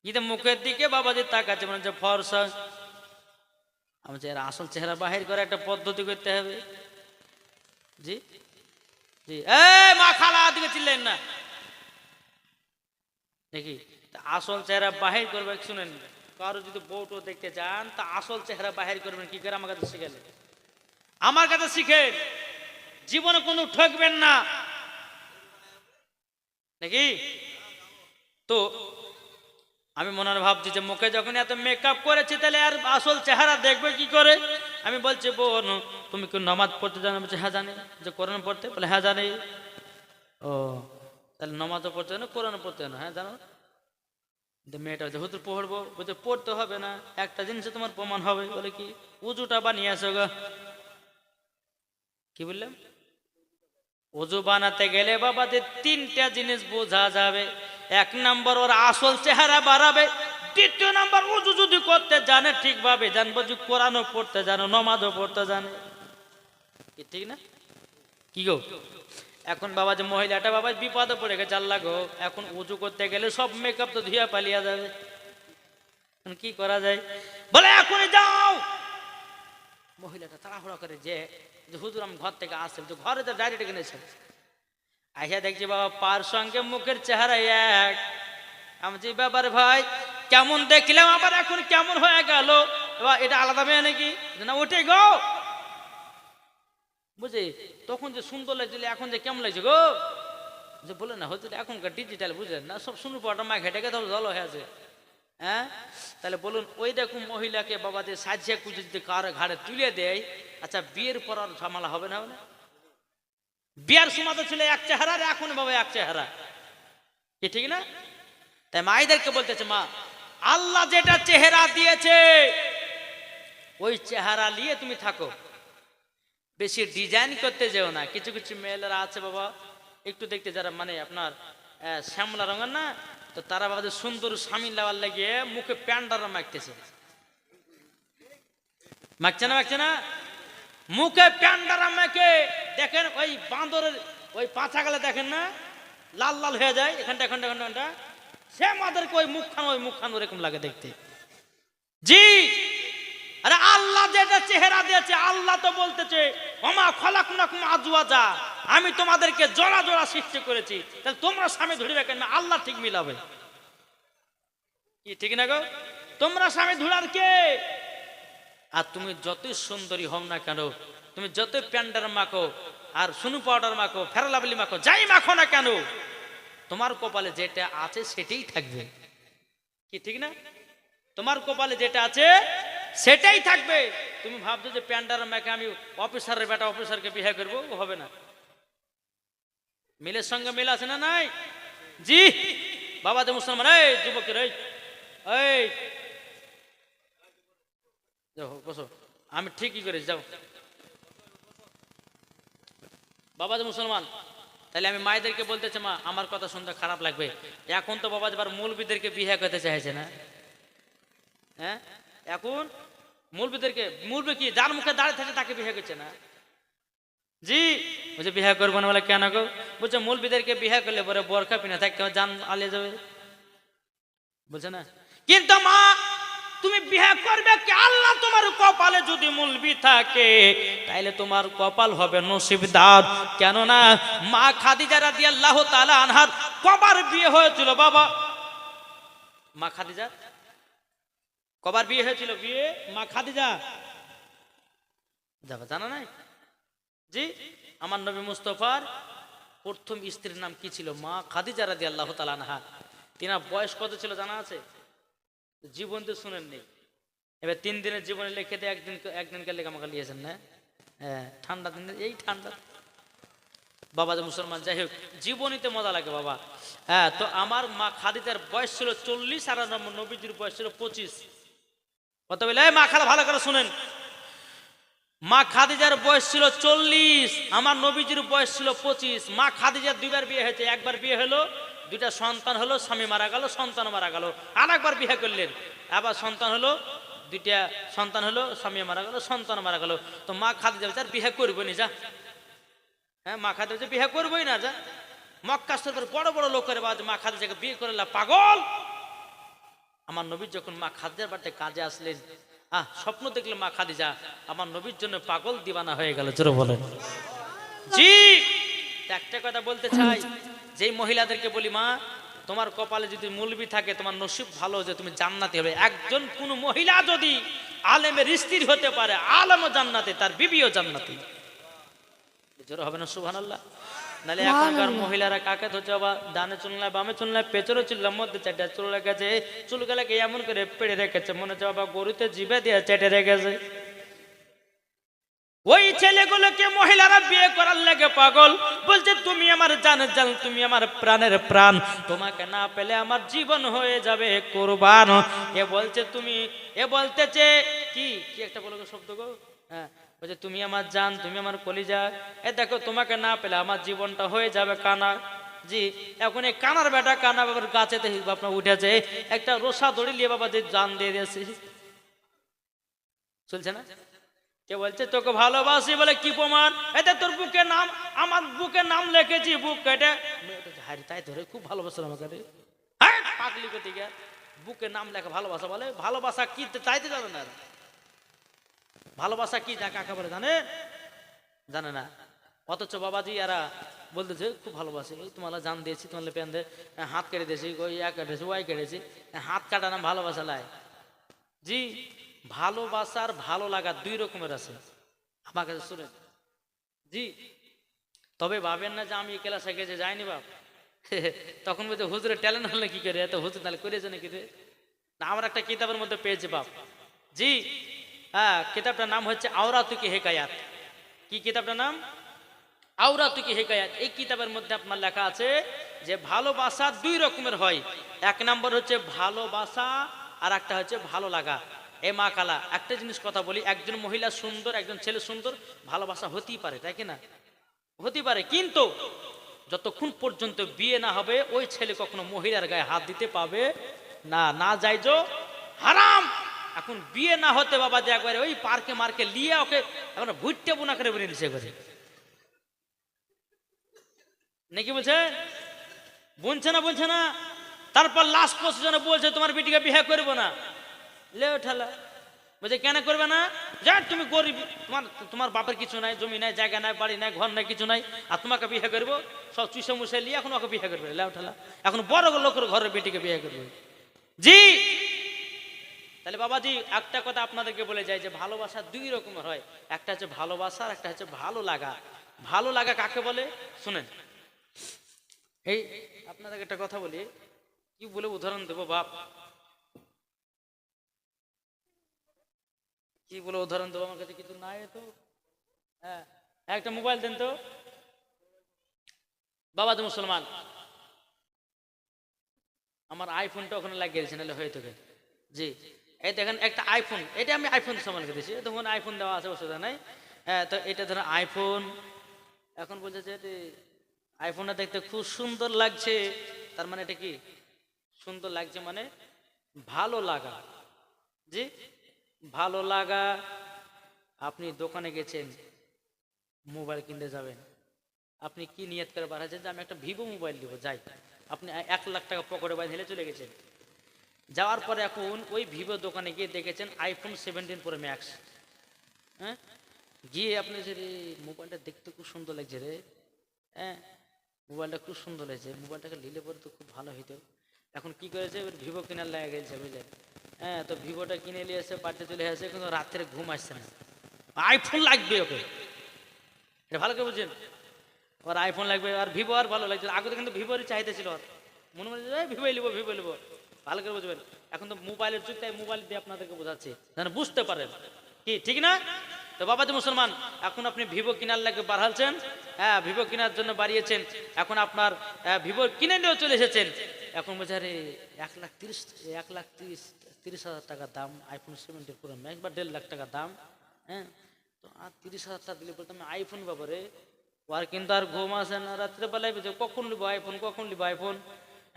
কিন্তু মুখের দিকে বাবা যে তাকাচ্ছে, মনে হচ্ছে ফর্সা। আমি যে এর আসল চেহারা বাহির করে একটা পদ্ধতি করতে হবে। জি জি, এই মা খালা দিকে চিল্লেন না দেখি। আসল চেহারা বাহির করবে, শুনেন, কারো যদি বউটো দেখতে চান তা আসল চেহারা বাহির করবেন কি করে? আমার কাছে শিখেলেন, আমার কাছে শিখেন, জীবনে কোনো ঠকবেন না নাকি। তো আমি মনে হয় ভাবছি যে মুখে যখন এত মেকআপ করেছি, তাহলে আর আসল চেহারা দেখবে কি করে? আমি বলছি, বোন তুমি কি নামাজ পড়তে জানো? বলছে হ্যাঁ জানি। যে কোরআন পড়তে? বলে হ্যাঁ জানি। ও, তাহলে নামাজও পড়তে জানো, কোরআনও পড়তে জানো? হ্যাঁ জানো। মেয়েটা বলছে হুজুর পড়বো। বলছে পড়তে হবে না, একটা জিনিসে তোমার প্রমাণ হবে। বলে কি? উজুটা বানিয়ে আসো গা। কি বললাম? উজু বানাতে গেলে বাবা যে 3টা জিনিস বোঝা যাবে। 1 নম্বর ওর আসল চেহারা বাড়াবে, 2য় নম্বর উজু যদি করতে জানে ঠিকভাবে, জানবো যে কোরআনও পড়তে জানো, নামাজও পড়তে জানে, ঠিক না? কি গো, এখন বাবা যে মহিলাটা বাবা বিপদে পড়ে গেছে, আল্লাহ গো, এখন উজু করতে গেলে সব মেকআপ তো ধুয়ে পালিয়ে যাবে, কি করা যায়? বলে এখনই যাও। মহিলাটা তাড়াহুড়া করে যে হুজুর আমি ঘর থেকে আসছে, ঘরে তো ডাইরেক্ট কিনেছে। আইসা দেখছি বাবা পার সঙ্গে মুখের চেহারা এক। আমি যে ব্যাপারে ভাই কেমন দেখলাম, আবার এখন কেমন হয়ে গেল, এটা আলাদা মেয়ে নাকি? না ওটাই গো। বুঝি তখন যে সুন্দর লাগছিল, এখন যে কেমন লাগছে গো? যে বলে না হয়তো এখনকার ডিজিটাল বুঝলেন না, সব শুনু পাটা মা ঘেটে তো জল হয়ে আছে। হ্যাঁ, তাহলে বলুন ওই রকম মহিলাকে বাবা যে সাজিয়া কুজে যদি কারো ঘাড়ে তুলে দেয়, আচ্ছা বিয়ের পর আর ঝামেলা হবে না? বিয়ার সময় তো ছিল এক চেহারা, এখন বাবা এক চেহারা, কি ঠিক না? তাই মায়েদেরকে বলতেছে, মা আল্লাহ যেটা চেহারা দিয়েছে ওই চেহারা নিয়ে তুমি থাকো, বেশি ডিজাইন করতে যেও না। কিছু কিছু মেয়েরা আছে বাবা একটু দেখতে, যারা মানে আপনার শ্যামলা রঙের না, তো তারা বাবা যে সুন্দর স্বামী লাগার লাগিয়ে মুখে প্যান্ডারা মাখতেছে, মাখছে না মুখে প্যান্ডারা মেখে। দেখেন ওই বাঁদরের ওই পাছা গেলে দেখেন না লাল লাল হয়ে যায় এখানটা সে আমাদেরকে ওই মুখখান ওরকম লাগে দেখতে। জি, আরে আল্লাহ যেটা চেহারা দিয়েছে, আল্লাহ তো বলতেছে ওমা খলাকনাকুম আজওয়াজা, আমি তোমাদেরকে জোড়া জোড়া সৃষ্টি করেছি। তাহলে তোমরা স্বামী ধরবে কেন? আল্লাহ ঠিক মিলাবে কি ঠিক না গো? তোমরা স্বামী ধুলার কে? আর তুমি যতই সুন্দরী হও না কেন, তুমি যতই প্যান্ডার মাখো আর সুনু পাউডার মাখো, ফেরালাবলি মাখো, যাই মাখো না কেন, তোমার কপালে যেটা আছে সেটাই থাকবে কি ঠিক না? তোমার কপালে যেটা আছে সেটাই থাকবে। তুমি ভাবছো যে প্যান্ডার মাখে আমি অফিসারের বেটা অফিসারকে বিয়ে করবো, হবে না। মিলের সঙ্গে মিল আছে না নাই? জি বাবা যে মুসলমান, এই যুবকের এই বসো, আমি ঠিকই করেছি, যাও বাবা যে মুসলমান। তাহলে আমি মায়েদেরকে বলতেছি, মা আমার কথা শুনতে খারাপ লাগবে, এখন তো বাবা এবার মৌলবীদেরকে বিয়ে করতে চাইছে না। হ্যাঁ, এখন মৌলবী কি যার মুখে দাঁড়িয়ে থাকে তাকে বিয়ে করছে না। জি বলছে বিয়ে করবো না, বলে কেন গো? বলছে মৌলবীদেরকে বিয়ে করলে পরে বোরখা পিনে থাকতে জান আলিয়ে যাবে, বলছে না। কিন্তু মা তুমি বিয়ে করবে কি? আল্লাহ তোমার কপালে যদি মৌলবী থাকে তাইলে তোমার কপাল হবে নসিবদার। কেননা মা খাদিজা রাদিয়াল্লাহু তাআলা আনহার কবার বিয়ে হয়েছিল বাবা? মা খাদিজা কবার বিয়ে হয়েছিল? বিয়ে মা খাদিজা যাবা জানা নাই? জি, আমার নবী মুস্তাফার প্রথম স্ত্রীর নাম কি ছিল? মা খাদিজা রাদিয়াল্লাহু তাআলা আনহা। তিনার বয়স কত ছিল জানা আছে? জীবন তো শুনেননি। এবার 3 দিনের জীবনে লিখে দিয়ে একদিনকে লেখামাখা লিয়েছেন না? হ্যাঁ, ঠান্ডা দিন, এই ঠান্ডা বাবা যে মুসলমান। যাই হোক, জীবনীতে মজা লাগে বাবা। হ্যাঁ, তো আমার মা খাদিজার বয়স ছিল 40 আর নবীজির বয়স ছিল 25। কত বলে মা খালা ভালো করে শুনেন, মা খাদিজার বয়স ছিল 40, আমার নবীজির বয়স ছিল 25। মা খাদিজার 2বার বিয়ে হয়েছে, একবার বিয়ে হলো, 2টা সন্তান হলো, স্বামী মারা গেল, সন্তান মারা গেল, আর একবার বিয়ে করলেন, আবার সন্তান হলো, 2টা সন্তান হলো, স্বামী মারা গেল, সন্তান মারা গেল। তো মা খাদিজা তার বিয়ে করবো নি, যা। হ্যাঁ, মা খাদিজা বিয়ে করবোই না, যা। মক্কা শরীফের বড় বড় লোকের বাদ মা খাদিজাকে বিয়ে করলা, পাগল। আমার নবী যখন মা খাদিজার বাড়িতে কাজে আসলেন, স্বপ্ন দেখলে মা খাদিজা আমার নবীর জন্য পাগল দিওয়ানা হয়ে গেল। জোরে বলেন জি। একটা কথা বলতে চাই, যেই মহিলাদেরকে বলি মা তোমার কপালে যদি মৌলবী থাকে তোমার নসিব ভালো যে তুমি জান্নাতি হবে। একজন কোন মহিলা যদি আলেমের স্ত্রী হতে পারে, আলেমও জান্নাতে, তার বিবিও জান্নাতি। জোরে হবে না সুবহানাল্লাহ? নাহলে এখনকার মহিলারা কাকে ধরছে বাবা? ডানে চুলনায়, বামে চুলনায়, পেছনে চুলনার মধ্যে 4টা চুল রেখেছে, চুলগুলাকে এমন করে পেড়ে রেখেছে মনে হচ্ছে বাবা গরুতে জিভে দিয়ে চেটে রেখেছে। ওই ছেলেগুলোকে মহিলারা বিয়ে করার লাগে পাগল, বলছে তুমি আমার জানের জান, তুমি আমার প্রাণের প্রাণ, তোমাকে না পেলে আমার জীবন হয়ে যাবে কুরবান। এ বলতেছে কি একটা বলো শব্দ গো? হ্যাঁ, বলছে তুমি আমার জান, তুমি আমার কলিজা, দেখো তোমাকে না পেলে আমার জীবনটা হয়ে যাবে কানা। জি, এখন এই কানার বেটা কানা বাবার গাছেতে আপনার উঠেছে, একটা রোসা দড়ি নিয়ে বাবা যে জান দিয়ে দিয়েছে, চলছে না? কে বলছে তোকে ভালোবাসি, বলে কি প্রমাণ? এতে তোর বুকে নাম, আমার বুকে নাম লিখেছি, বুক কেটে। হারি তাই ধরে খুব ভালোবাসে আমাকে, পাগলি কোথেকে বুকে নাম লেখা ভালোবাসা বলে? ভালোবাসা কি চাইতে জানে না, ভালোবাসা কি কাকে বলে জানে না। অথচ বাবাজি এরা বলতেছে খুব ভালোবাসে, এই তোমার জান দিয়েছি, তোমার প্যান দিয়ে হাত কেটে দিয়েছি, ওই কেটেছি, ওয়াই কেটেছি, হাত কাটা নাম ভালোবাসা লাই। জি, ভালোবাসার ভালো লাগা 2 রকমের আছে, আমার কাছে শুনেন। জি, তবে ভাবেন না যে আমি ক্লাসে গেছে যাইনি বাপ। তখন বলতে হুজুরের ট্যালেন্ট হলে কি করে, এত হুজুর তাহলে করেছে নাকি? না, আমার একটা কিতাবের মধ্যে পেয়েছি বাপ। জি, হ্যাঁ, কিতাবটার নাম হচ্ছে আওরাতুকি হেকায়াত। কি কিতাবটার নাম? আওরাতুকি হেকায়াত। এই কিতাবের মধ্যে আপনার লেখা আছে যে ভালোবাসা 2 রকমের হয়। 1 নম্বর হচ্ছে ভালোবাসা, আর একটা হচ্ছে ভালো লাগা। এ মা কালা, একটা জিনিস কথা বলি, একজন মহিলা সুন্দর, একজন ছেলে সুন্দর, ভালোবাসা হতেই পারে, তাই কি না? হতেই পারে, কিন্তু যতক্ষণ পর্যন্ত বিয়ে না হবে ওই ছেলে কখনো মহিলার গায়ে হাত দিতে পাবে না, না যাইজো হারাম। এখন বিয়ে না হতে বাবা যে একবারে ওই পার্কে মার্কে লিয়ে ওকে এখন ভুট্টে বোনা করে বেরিয়ে দিচ্ছে করে নাকি বলছে, বলছে না। তারপর লাস্ট পজিশনে বলছে তোমার বেটিকে বিয়ে করবো না, লে ঠালা বলছে কেন করবে না, যা তুমি গরিব, তোমার বাপের কিছু নাই, জমি নাই, জায়গা নাই, বাড়ি নাই, ঘর নাই, কিছু নাই, আর তোমাকে বিয়ে করবো সব চুষে মুষে নিয়ে এখন ওকে বিয়ে করবে, লেও ঠালা এখন বড় লোকের ঘরের বেটিকে বিয়ে করবে। জি তাহলে বাবাজি একটা কথা আপনাদেরকে বলে যায় যে ভালোবাসা দুই রকমের হয়, একটা হচ্ছে ভালোবাসা আর একটা হচ্ছে ভালো লাগা। ভালো লাগা কাকে বলে শুনেন, এই আপনাদেরকে একটা কথা বলি, কি বলে উদাহরণ দেবো বাপ, কি বলে উদাহরণ দেবো, আমার কাছে কিছু নাই তো। হ্যাঁ একটা মোবাইল দেন তো বাবা, তো মুসলমান, আমার আইফোনটা ওখানে লাগিয়ে দিয়েছে নাহলে হয়ে থাকে। জি এই দেখেন একটা আইফোন, এটা আমি আইফোন সম্মানকে দিয়েছি, তখন আইফোন দেওয়া আছে, অসুবিধা নাই। হ্যাঁ তো এটা ধরো আইফোন, এখন বলছে যে আইফোনটা দেখতে খুব সুন্দর লাগছে, তার মানে এটা কি সুন্দর লাগছে মানে ভালো লাগা। জি ভালো লাগা, আপনি দোকানে গেছেন মোবাইল কিনতে যাবেন, আপনি কি নিয়ত করে বাড়াচ্ছেন যে আমি একটা ভিভো মোবাইল দিব, যাই আপনি 1 লাখ টাকা পকেটে বাইরে হেলে চলে গেছেন, যাওয়ার পরে এখন ওই ভিভো দোকানে গিয়ে দেখেছেন আইফোন 17 প্রো ম্যাক্স। হ্যাঁ গিয়ে আপনি যে মোবাইলটা দেখতে খুব সুন্দর লাগছে রে, হ্যাঁ মোবাইলটা খুব সুন্দর লাগছে, মোবাইলটাকে নিলে পরে তো খুব ভালো হইতো। এখন কি করেছে ভিভো কেনার লাগা গেছে বুঝলেন, হ্যাঁ তো ভিভোটা কিনে নিয়ে এসে বাড়িতে চলে আসে, কিন্তু রাত্রে ঘুম আসছে না, আইফোন লাগবে ওকে, এটা ভালো করে বুঝছেন, ওর আইফোন লাগবে আর ভিভো আর ভালো লাগছে, আগে তো কিন্তু ভিভোরই চাহিদা ছিল, ওর মনে মনে ভিভোই লিবো ভিভো লিবো, ভালো করে বুঝবেন। এখন তো মোবাইলের যুগ, তাই মোবাইল দিয়ে আপনাদেরকে বোঝাচ্ছি যেন বুঝতে পারেন, কি ঠিক না? তো বাবা যে মুসলমান, এখন আপনি ভিভো কেনার লাগে বাড়াচ্ছেন, হ্যাঁ ভিভো কেনার জন্য বাড়িয়েছেন, এখন আপনার ভিভো কিনে নিয়েও চলে এসেছেন, এখন বলছে আরে 1,30,000 টাকা দাম আইফোন 17 প্রো ম্যাক্স বা 1.5 লাখ টাকা দাম, হ্যাঁ তো আর 30,000 টাকা দিলে বলতে আমি আইফোন পাবো রে, আর কিন্তু আর ঘুম আসে না, রাত্রেবেলায় কখন নিবো আইফোন, কখন নিবো আইফোন।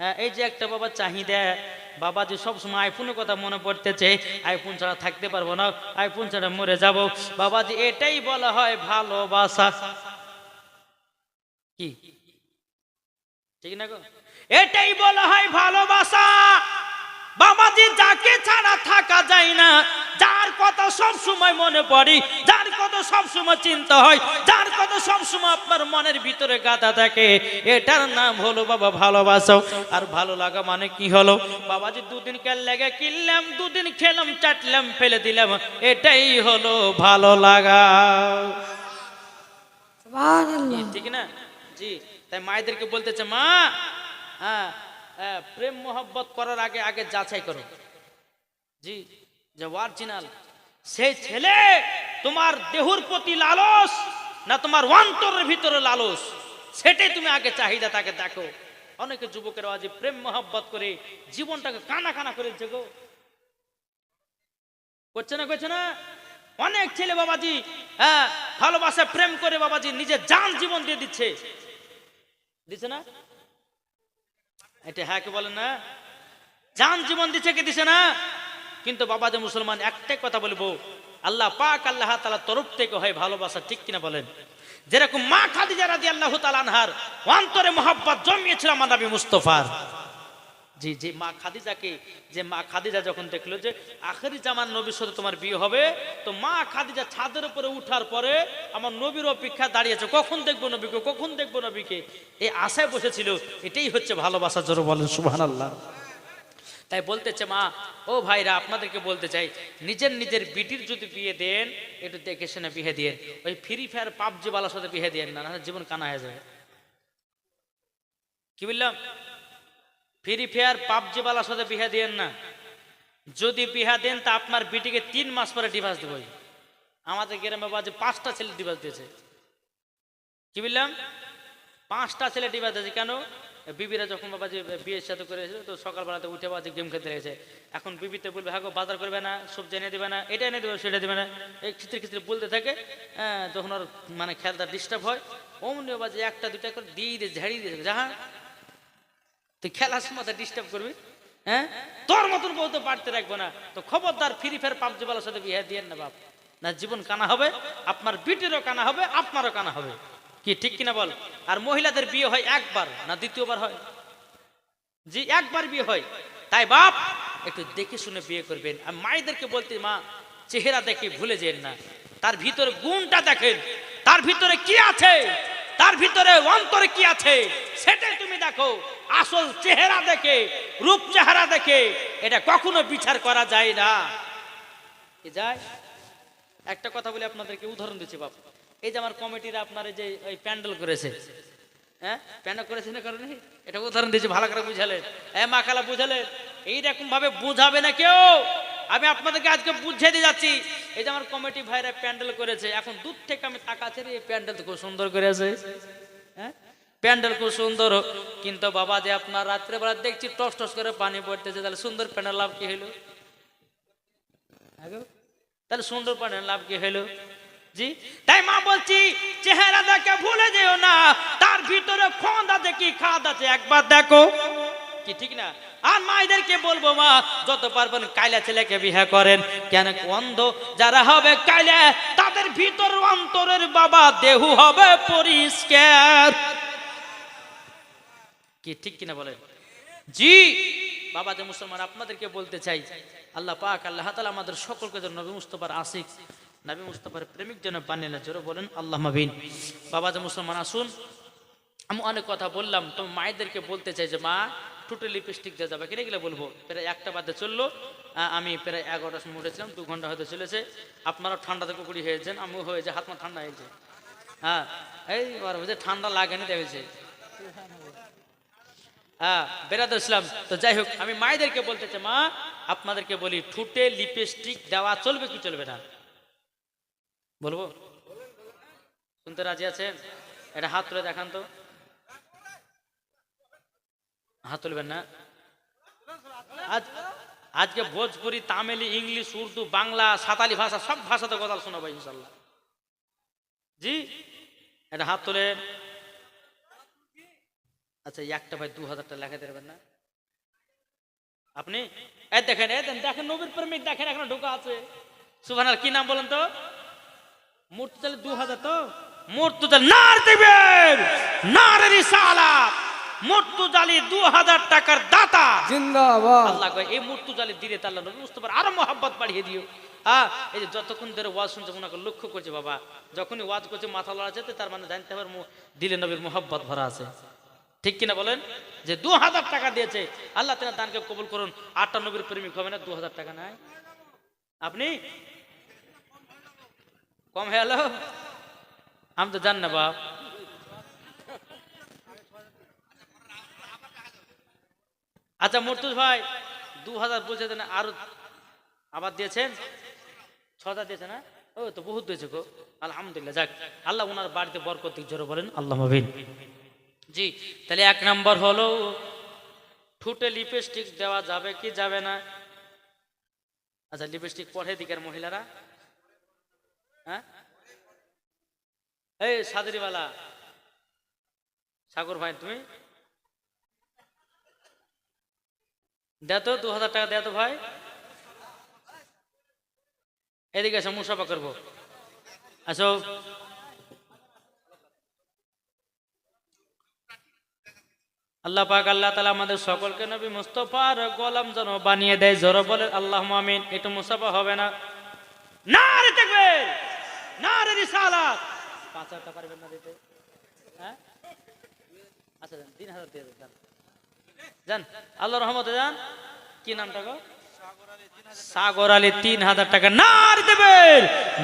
হ্যাঁ এই যে একটা বাবা চাহিদা, বাবা যে সবসময় আইফোনের কথা মনে পড়তেছে, আইফোন ছাড়া থাকতে পারবো না, আইফোন ছাড়া মরে যাব, বাবা যে এটাই বলা হয় ভালোবাসা, কি ঠিক না গো, এটাই বলা হয় ভালোবাসা। বাবাজি যাকে ছাড়া থাকা যায় না, যার কথা সব সময় মনে পড়ে, যার কথা সব সময় চিন্তা হয়, যার কথা সব সময় আপনার মনের ভিতরে গাঁথা থাকে, এটার নাম হলো বাবা ভালোবাসা। আর ভালো লাগা মানে কি হলো, বাবাজি দুদিন কেন লেগে কিনলাম, দুদিন খেলাম চাটলাম ফেলে দিলাম, এটাই হলো ভালো লাগা, সুবহানাল্লাহ। ঠিক না? জি তাই মায়েদেরকে বলতেছে মা, হ্যাঁ প্রেম মোহব্বত করার আগে আগে যাচাই করো, জি যে অরিজিনাল সেই ছেলে তোমার দেহর প্রতি লালস না তোমার অন্তরের ভিতরে লালস, সেটাই তুমি আগে চাহিদা তাকে দেখো। অনেকে যুবকেরা আজ প্রেম মোহব্বত করে জীবনটাকে কানা কানা করে গো, করছে না? অনেক ছেলে বাবাজি হ্যাঁ ভালোবাসা প্রেম করে বাবাজি নিজের জান জীবন দিয়ে দিচ্ছে না, এটা হ্যাঁ কে বলেন না, জান জীবন দিচ্ছে কে দিছে না। কিন্তু বাবা যে মুসলমান একটাই কথা বলবো, আল্লাহ পাক আল্লাহ তাআলার তরফ থেকে হয় ভালোবাসা, ঠিক কিনা বলেন? যেরকম মা খাদিজা রাদিয়াল্লাহু তাআলা আনহার অন্তরে মহব্বত জন্মিয়েছিল আমার নবী মুস্তাফার, জি জি মা খাদিজাকে, যে মা খাদিজা যখন দেখলো যে আখেরি জামান নবীর সাথে তোমার বিয়ে হবে, তো মা খাদিজা ছাদের উপরে উঠার পরে আমার নবীর অপেক্ষা দাঁড়িয়েছে, কখন দেখবো নবীকে, কখন দেখবো নবীকে, এই আশায় বসেছিল। এটাই হচ্ছে ভালোবাসা, জোরে বলেন সুবহানাল্লাহ। তাই বলতেছে মা, ও ভাইরা আপনাদেরকে বলতে চাই, নিজের বিটির যদি বিয়ে দেন একটু দেখে শুনে বিয়ে দিয়ে, ওই ফ্রি ফায়ার পাবজি বালার সাথে বিয়ে দেন না, জীবন কানা হয়ে যাবে। কি বললাম? ফ্রি ফায়ার পাবজি বালার সাথে বিয়ে দেন না, যদি বিয়ে দেন তা আপনার বিটিকে 3 মাস পরে ডিভোর্স দেব। আমাদের গ্রামে বাজে 5টা ছেলে ডিভোর্স দিয়েছে। কি বললাম? 5টা ছেলে ডিবাতে আছে কেন? বিবিরা যখন বাবা যে বিয়ের সাথে করেছিল তো সকালবেলাতে উঠে বাবা গেম খেলতে লেগেছে। এখন বিবিতে বলবে হ্যাঁ গো বাজার করবে না, সবজি এনে দেবে না, এটা এনে দেবে সেটা দেবে না, এই খিচড়ি খিচড়ি বলতে থাকে। হ্যাঁ, যখন ওর মানে খেলটা ডিস্টার্ব হয় অমনি বাবা যে একটা দুটা করে দিয়ে দিয়ে ঝাড়িয়ে দিয়ে যাহা তুই খেলার সময় ডিস্টার্ব করবি। হ্যাঁ, তোর মতন বউ তো বাড়তে রাখবো না, তো খবরদার ফ্রি ফায়ার পাবজি বালার সাথে বিয়ে দিয়ে না বাপ, না জীবন কানা হবে, আপনার বিটিরও কানা হবে, আপনারও কানা হবে। কি ঠিক কিনা বল? আর মহিলাদের বিয়ে হয় একবার না দ্বিতীয়বার হয়? জি, একবার বিয়ে হয়। তাই বাপ একটু দেখে শুনে বিয়ে করবেন। আর মায়েদেরকে বলতে, মা চেহারা দেখে ভুলে যেন না, তার ভিতরে গুণটা দেখেন, তার ভিতরে কি আছে, তার ভিতরে অন্তরে কি আছে সেটাই তুমি দেখো। আসল চেহারা দেখে, রূপ চেহারা দেখে এটা কখনো বিচার করা যায় না। কি যায়? একটা কথা বলি আপনাদেরকে, উদাহরণ দিচ্ছি বাপ। এই যে আমার কমিটিরা আপনার এই যে ওই প্যান্ডেল করেছে, হ্যাঁ প্যান্ডেল করেছে না কারণে এটা উদাহরণ দিয়েছি, ভালো করে বুঝালেন। মা খালা বুঝালেন, এইরকম ভাবে বুঝাবে না কেউ, আমি আপনাদেরকে আজকে বুঝিয়ে দিয়ে যাচ্ছি। এই যে আমার কমিটি ভাইরা প্যান্ডেল করেছে, এখন দূর থেকে আমি তাকাচ্ছি, এই প্যান্ডেল তো খুব সুন্দর করেছে, হ্যাঁ প্যান্ডেল খুব সুন্দর, কিন্তু বাবা যে আপনার রাত্রেবেলা দেখছি টস টস করে পানি পড়তেছে, তাহলে সুন্দর প্যান্ডেল লাভ কি হইলো? তাহলে সুন্দর প্যান্ডেল লাভ কি হইলো? জি, তাই মা বলছি চেহারা দেখে ভুলে যেও না, তার ভিতরে খোঁদ আছে কি খাদ আছে একবার দেখো। কি ঠিক না? আর মায়েদেরকে বলবো, মা যত পারবেন কাইলা ছেলেকে বিয়ে করেন, কেন অন্ধ যারা হবে কাইলা তাদের ভিতর অন্তরের বাবা দেহ হবে পরিষ্কার। কি ঠিক কিনা বলেন? জি বাবা, যে মুসলমান আপনাদেরকে বলতে চাই, আল্লাহ পাক আল্লাহ তাআলা আমাদের সকলকে যেন নবী মুস্তাফার আশিক, নবী মুস্তাফার প্রেমিক যেন বানিয়ে না, জোরে বলেন আল্লাহুম্মা আমিন। বাবা যে মুসলমান আসুন, আমি অনেক কথা বললাম, তো মায়েদেরকে বলতে চাই যে মা ঠোঁটে লিপস্টিক দিয়ে যাবে, কিনে গেলে বলবো প্রায় 1টা বাদে চললো, আমি প্রায় 11টার সময় উঠেছিলাম, 2 ঘন্টা হয়তো চলেছে। আপনারাও ঠান্ডা থেকে কুড়ি হয়েছেন, আমিও হয়েছে, হাত মা ঠান্ডা হয়েছে। হ্যাঁ, এই বুঝে ঠান্ডা লাগেনি দেখেছে। হ্যাঁ বেরাদ ইসলাম। তো যাই হোক, আমি মায়েদেরকে বলতে চাই, মা আপনাদেরকে বলি ঠোঁটে লিপস্টিক দেওয়া চলবে কি চলবে না? বলবো, শুনতে রাজি আছেন? এটা হাত তুলে দেখান তো, হাত তুলবেন না? আজকে ভোজপুরি, তামিলি, ইংলিশ, উর্দু, বাংলা, সাঁতালি ভাষা সব ভাষাতে কথা শোনাবো ইনশাল্লাহ। জি, এটা হাত তুলে। আচ্ছা একটা ভাই 2000 টাকা লেখা দেবেন না আপনি? দেখেন দেখেন নবীর প্রেমিক, দেখেন এখন ঢোকা আছে। সুবহানাল্লাহ। কি নাম বলেন তো? মুর্তজালি 2000 তো মুর্তজালি নার দিবেন, নার রিসালাত। মুর্তজালি 2000 টাকার দাতা জিন্দাবাদ। আল্লাহ কয় এই মুর্তজালি দিলে আল্লাহ নবী মুস্তাফার আরো মহব্বত বাড়িয়ে দিও। এই যে যতক্ষণ ধরে ওয়াজ শুনছে ওনাকে লক্ষ্য করছে বাবা, যখনই ওয়াজ করছে মাথা লড়াচ্ছে, তার মানে জানতে হবে দিলে নবীর মহব্বত ভরা আছে। ঠিক কিনা বলেন? যে 2000 টাকা দিয়েছে, আল্লাহ তাআলা দানকে কবুল করুন। 8টা নবীর প্রেমিক হবে না? 2000 টাকা নাই আপনি কম হয়ে গেল? আমি তো জান না বাপ। আচ্ছা মুর্তুজ ভাই 2000 বলছে না, আরো আবার দিয়েছেন 6000 দিয়েছে না? ও তো বহুত দিয়েছে গো, আলহামদুলিল্লাহ। যাক, আল্লাহ ওনার বাড়িতে বরকত দিক, জোরে বলেন আল্লাহুম্মা আমিন। জি, তাহলে 1 নম্বর হলো ঠোঁটে লিপস্টিক দেওয়া যাবে কি যাবে না? আচ্ছা লিপস্টিক পরে দিকের মহিলারা, হ্যাঁ এই সাদরিওয়ালা সাগর ভাই, তুমি দেও তো 2000 টাকা দেও তো ভাই। এদিকে এসে মুসাফা করবো, আসো। আল্লাহ পাক আল্লাহ তাআলা আমাদের সকলকে নবী মুস্তাফার গোলাম যেন বানিয়ে দেয়, জোরে বলেন আল্লাহুম্মা আমিন। একটু মুসাফা হবে না? নারে তাকবীর, নারে রিসালাত। 5000 টাকা পারবেন না দিতে? হ্যাঁ আচ্ছা 3000 দিয়ে দেন, যান আল্লাহর রহমতে যান। কি নামটা গো? সাগর আলী 3000 টাকা নারে দেবেন,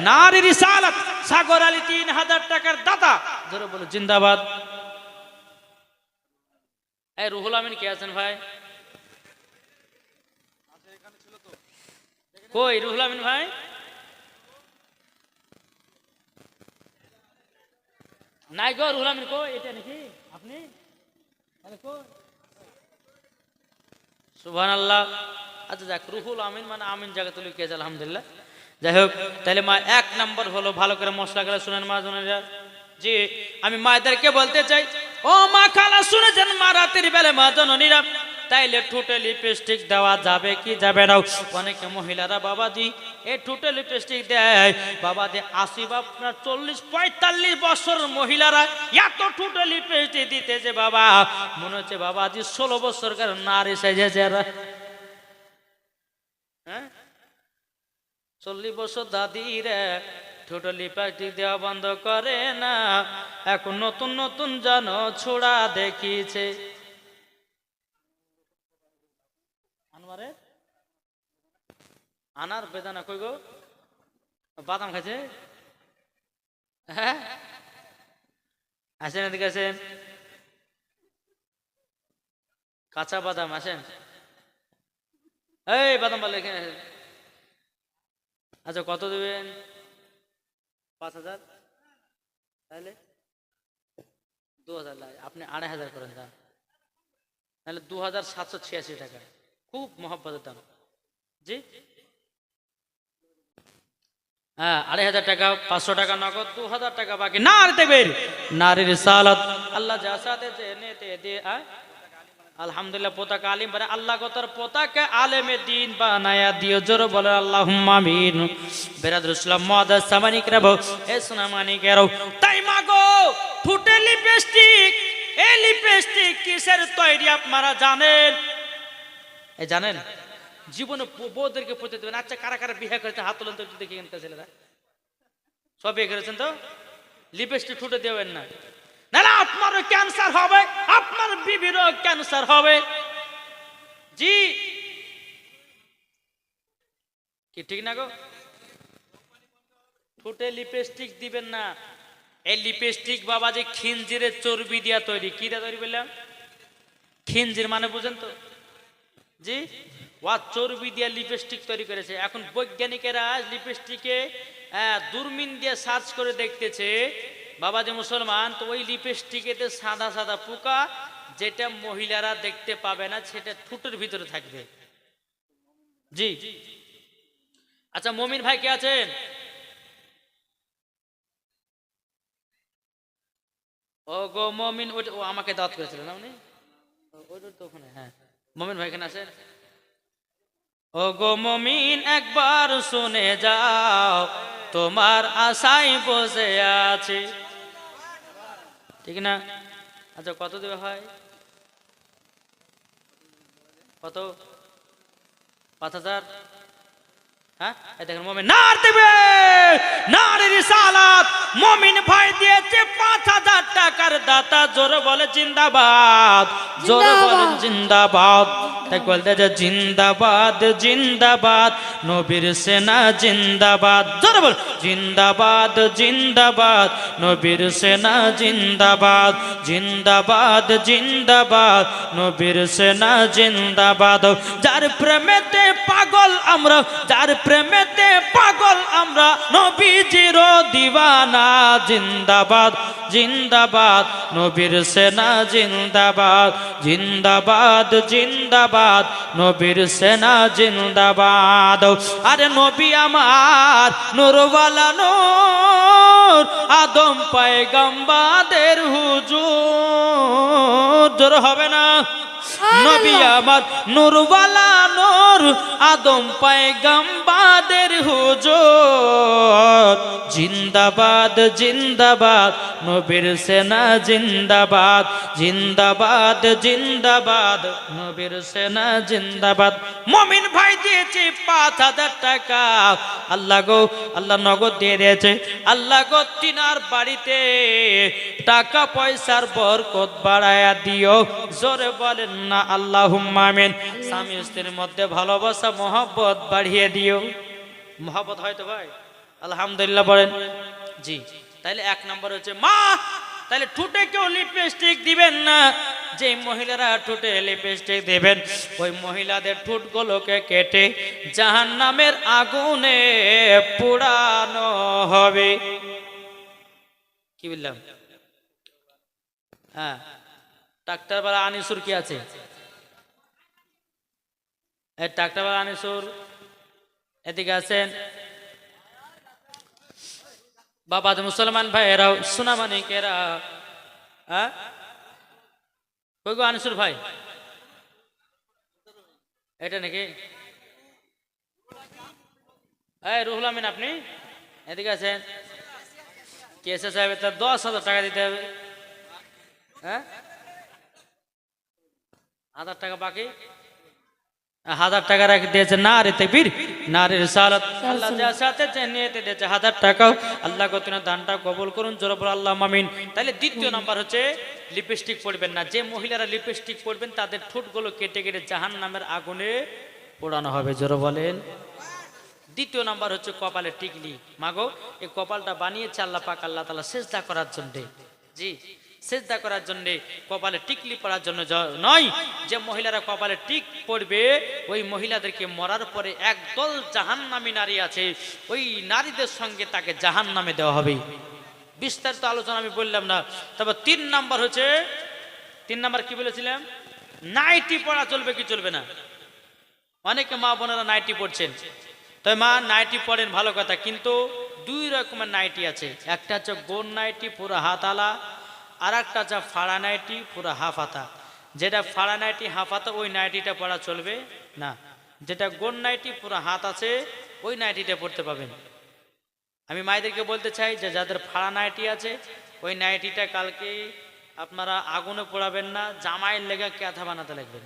নারে রিসালাত। সাগর আলী 3000 টাকার দাতা, জোরে বলো জিন্দাবাদ। এই রুহুল আমিন কে আছেন ভাই? কই রুহুল আমিন ভাই? নাই গো রুহুল আমিন কই এটা নাকি আপনি তাহলে কই সুবহানাল্লাহ। আচ্ছা যাক রুহুল আমিন মানে আমিন জায়গাতে লিখে আলহামদুলিল্লাহ। যাই হোক তাহলে মা এক নাম্বার হলো ভালো করে মশলা করে শুনেন মা জনেরা। জি আমি মায়েদেরকে বলতে চাই ও মা খালা শুনেছেন মা রাতের বেলা মা জননীরা তাইলে ঠোঁটে লিপস্টিক দেওয়া যাবে কি যাবে না? অনেকে মহিলারা বাবাজি এই ঠোঁটে লিপস্টিক দেয় বাবাজি 80 বা 40-45 বছর মহিলারা এত ঠোঁটে লিপস্টিক দিতেছে বাবা মনে হচ্ছে বাবাজি 16 বছরকার নারী সেজেছে এরা। হ্যাঁ 40 বছর দাদিরা ঠোঁটে লিপস্টিক দেওয়া বন্ধ করে না, এখন নতুন নতুন যেন ছোড়া দেখিয়েছে। আনোয়ারে আনার বেদানা কই গো বাদাম খাইছে? হ্যাঁ আসেন এদিকে আসেন, কাঁচা বাদাম আসেন, এই বাদাম পারলে এখানে আসেন। আচ্ছা কত দেবেন? 5000 তাহলে 2000 লাগে, আপনি 2500 করেন দাম, তাহলে 2786 টাকা, খুব মহব্বতের দাম। জি হ্যাঁ 2500 টাকা, 500 টাকা নগদ, 2000 টাকা বাকি। নার দেবেন নারীর সালাত আল্লাহ যা সাথে নেতে দিয়ে আলহামদুলিল্লাহ পতাকা আলিম পারে আল্লাহ গতর পতাকা আলেমে দিন বানায়া দিও, জোর বলে আল্লাহুম্মা আমিন। বেরাদুল ইসলাম মুআদ্দাস সামানিক রাবো এ সোনামানিক এরো তাই মাগো ঠোঁটে লিপস্টিক, এই লিপস্টিক কিসের তৈরি আপনারা জানেন? এই জানেন? জীবনে বউদেরকে পড়তে দেবেন। আচ্ছা কারা কারা বিয়ে করেছেন হাত তোলেন তো একটু দেখি এখানকার ছেলেরা, সব বিয়ে করেছেন তো? লিপস্টিক ঠোঁটে দেবেন না, নাহলে আপনারও ক্যান্সার হবে, আপনার বিবিরও ক্যান্সার হবে। জি কি ঠিক না গো? ঠোঁটে লিপস্টিক দিবেন না। এই লিপস্টিক বাবা যে খিনজিরের চর্বি দিয়া তৈরি। কি দিয়া তৈরি বললাম? খিনজির মানে বুঝেন তো? জি ওয়া চর্বি দিয়া লিপস্টিক তৈরি করেছে। এখন বৈজ্ঞানিকেরা লিপস্টিকে দূরবীন দিয়ে সার্চ করে দেখতেছে বাবা যে মুসলমান, তো ওই লিপস্টিকেতে সাদা সাদা পোকা যেটা মহিলারা দেখতে পাবে না সেটা ঠোঁটের ভিতরে থাকবে। জি আচ্ছা মমিন ভাই কে আছেন? ও গো মমিন, ওইটা ও আমাকে দাওয়াত করেছিল না উনি, ওইটা তো ওখানে। হ্যাঁ মমিন ভাই এখানে আছেন? ও গো মমিন একবার শুনে যাও, তোমার আশায় বসে আছে, ঠিক না? আচ্ছা কত দেবে হয়? কত? 5000? হ্যাঁ দেখেন মমিন নার দেবে, নারীর রিসালাত মমিন ভাই দিয়েছে 5000 টাকার দাতা, জোরে বলে জিন্দাবাদ, জোরে বলেন জিন্দাবাদ। তাই বলতে যে জিন্দাবাদ জিন্দাবাদ নবীর সেনা জিন্দাবাদ, জোরে বল জিন্দাবাদ জিন্দাবাদ নবীর সেনা জিন্দাবাদ, জিন্দাবাদ জিন্দাবাদ নবীর সেনা জিন্দাবাদ। যার প্রেমেতে পাগল আমরা, যার প্রেমেতে পাগল আমরা, নবীজির দিওয়ানা, জিন্দাবাদ জিন্দাবাদ নবীর সেনা জিন্দাবাদ, জিন্দাবাদ জিন্দাবাদ নবীর সেনা জিন্দাবাদ। আরে নবী আমার নূরওয়ালা নূর, আদম পয়গম্বরের হুজুর, জোর হবে না? নবী আমার নূরওয়ালা নূর, আদম পয়গম্বরের হুজুর, জিন্দাবাদ জিন্দাবাদ নবীর সেনা জিন্দাবাদ, জিন্দাবাদ জিন্দাবাদ নবীর সেনা জিন্দাবাদ। মমিন ভাই দিয়েছে 5000 টাকা, আল্লাহ গো আল্লাহ নগদ দিয়ে দিয়েছে। আল্লাহ গো তিনার বাড়িতে টাকা পয়সার বরকত বাড়ায়া দিও, জোরে বলেন না আল্লাহুম্মা আমিন। স্বামী স্ত্রীর মধ্যে ভালোবাসা মহব্বত বাড়িয়ে দিও। মহব্বত হয় তো ভাই? আলহামদুলিল্লাহ বলেন। জি তাহলে এক নম্বর হচ্ছে মা, তাহলে ঠোঁটে কেউ লিপস্টিক দিবেন না। যে মহিলারা ঠোঁটে লিপস্টিক দেবেন ওই মহিলাদের ঠোঁটগুলোকে কেটে জাহান্নামের আগুনে পোড়ানো হবে। কি বললাম? হ্যাঁ, ডাক্তারবালা আনিসুর কি আছে? এই ডাক্তারবালা আনিসুর এদিকে আছেন। বাবা মুসলমান ভাইয়েরাও সোনামানিকেরা, হ্যাঁ কই গো আনিসুর ভাই? এটা নাকি? এই রুহুল আমিন, আপনি এদিকে আছেন? কেসে সাহেব তার 10,000 টাকা দিতে হবে। হ্যাঁ, 1,000 টাকা বাকি, 1,000 টাকা রেখে দিয়েছে নারী তাকবীর, নারী রিসালাত। আল্লাহ যার সাথে যে নিয়তে দিয়েছে 1,000 টাকাও আল্লাহ কতনা দানটা কবুল করুন, জোরে বলো আল্লাহুম্মা আমিন। তাহলে দ্বিতীয় নাম্বার হচ্ছে লিপস্টিক পরবেন না। যে মহিলারা লিপস্টিক পরবেন তাদের ঠোঁটগুলো কেটে কেটে জাহান্নামের আগুনে পোড়ানো হবে, জোরে বলেন। দ্বিতীয় নাম্বার হচ্ছে কপালে টিকলি। মাগো, এই কপালটা বানিয়েছে আল্লাহ পাক আল্লাহ তাআলা সেজদা করার জন্য। জি, সেজদা করার জন্য, কপালে টিকলি পরার জন্য নয়। যে মহিলারা কপালে টিক পড়বে ওই মহিলাদেরকে মরার পরে একদল জাহান্নামী নারী আছে, ওই নারীদের সঙ্গে তাকে জাহান্নামে দেওয়া হবে। বিস্তারিত আলোচনা আমি বললাম না। তবে 3 নাম্বার হচ্ছে, 3 নাম্বার কি বলেছিলাম? নাইটি পরা চলবে কি চলবে না? অনেকে মা বোনেরা নাইটি পড়ছেন। তো মা নাইটি পরেন, ভালো কথা, কিন্তু 2 রকমের নাইটি আছে। একটা হচ্ছে গোল নাইটি পুরো হাতালা, আর একটা হচ্ছে ফাড়া নাইটি পুরো হাফ হাতা। যেটা ফাড়া নাইটি হাফ হাতা ওই নাইটিটা পরা চলবে না। যেটা গোল নাইটি পুরো হাত আছে ওই নাইটিটা পরতে পাবেন। আমি মায়েদেরকে বলতে চাই যে যাদের ফাড়া নাইটি আছে ওই নাইটিটা কালকে আপনারা আগুনে পোড়াবেন না, জামাইয়ের লেগে ক্যাথা বানাতে লাগবেন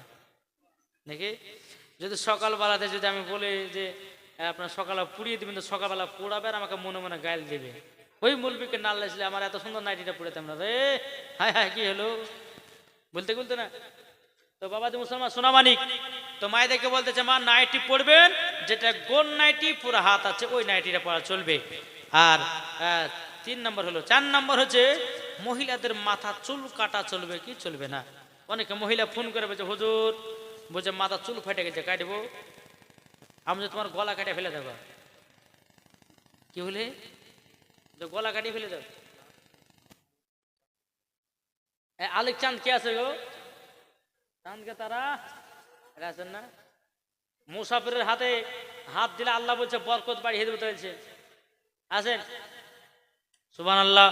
নাকি। যদি সকালবেলাতে যদি আমি বলি যে আপনার সকালে পুড়িয়ে দিবেন, তো সকালবেলা পোড়াবে আর আমাকে মনে মনে গাইল দেবে, ওই মুলবিকে নাল লাগলে আমার এত সুন্দর নাইটিটা পড়েতাম না রে, হায় হায় কি হলো বলতে বলতে না। তো বাবা যে মুসলমান সোনামানিক, তো মায়েদেরকে বলতেছে মা নাইটি পরবেন, যেটা গোল নাইটি পুরো হাত আছে ওই নাইটিটা পরা চলবে। আর 3 নম্বর হলো, 4 নম্বর হচ্ছে মহিলাদের মাথা চুল কাটা চলবে কি চলবে না। অনেকে মহিলা ফোন করে বলছে হুজুর বলছে মাথা চুল ফেটে গেছে, কাটবো? আমি যে তোমার গলা কাটে ফেলে দেবো। কি হলে? গলা কাটিয়ে ফেলে দেব। আলিক চাঁদ কে আছে গো? চাঁদকে তারা আছেন না? মুসাফিরের হাতে হাত দিলে আল্লাহ বলছে বরকত বাড়িয়ে দেবে বলছে, আছেন? সুবহানাল্লাহ।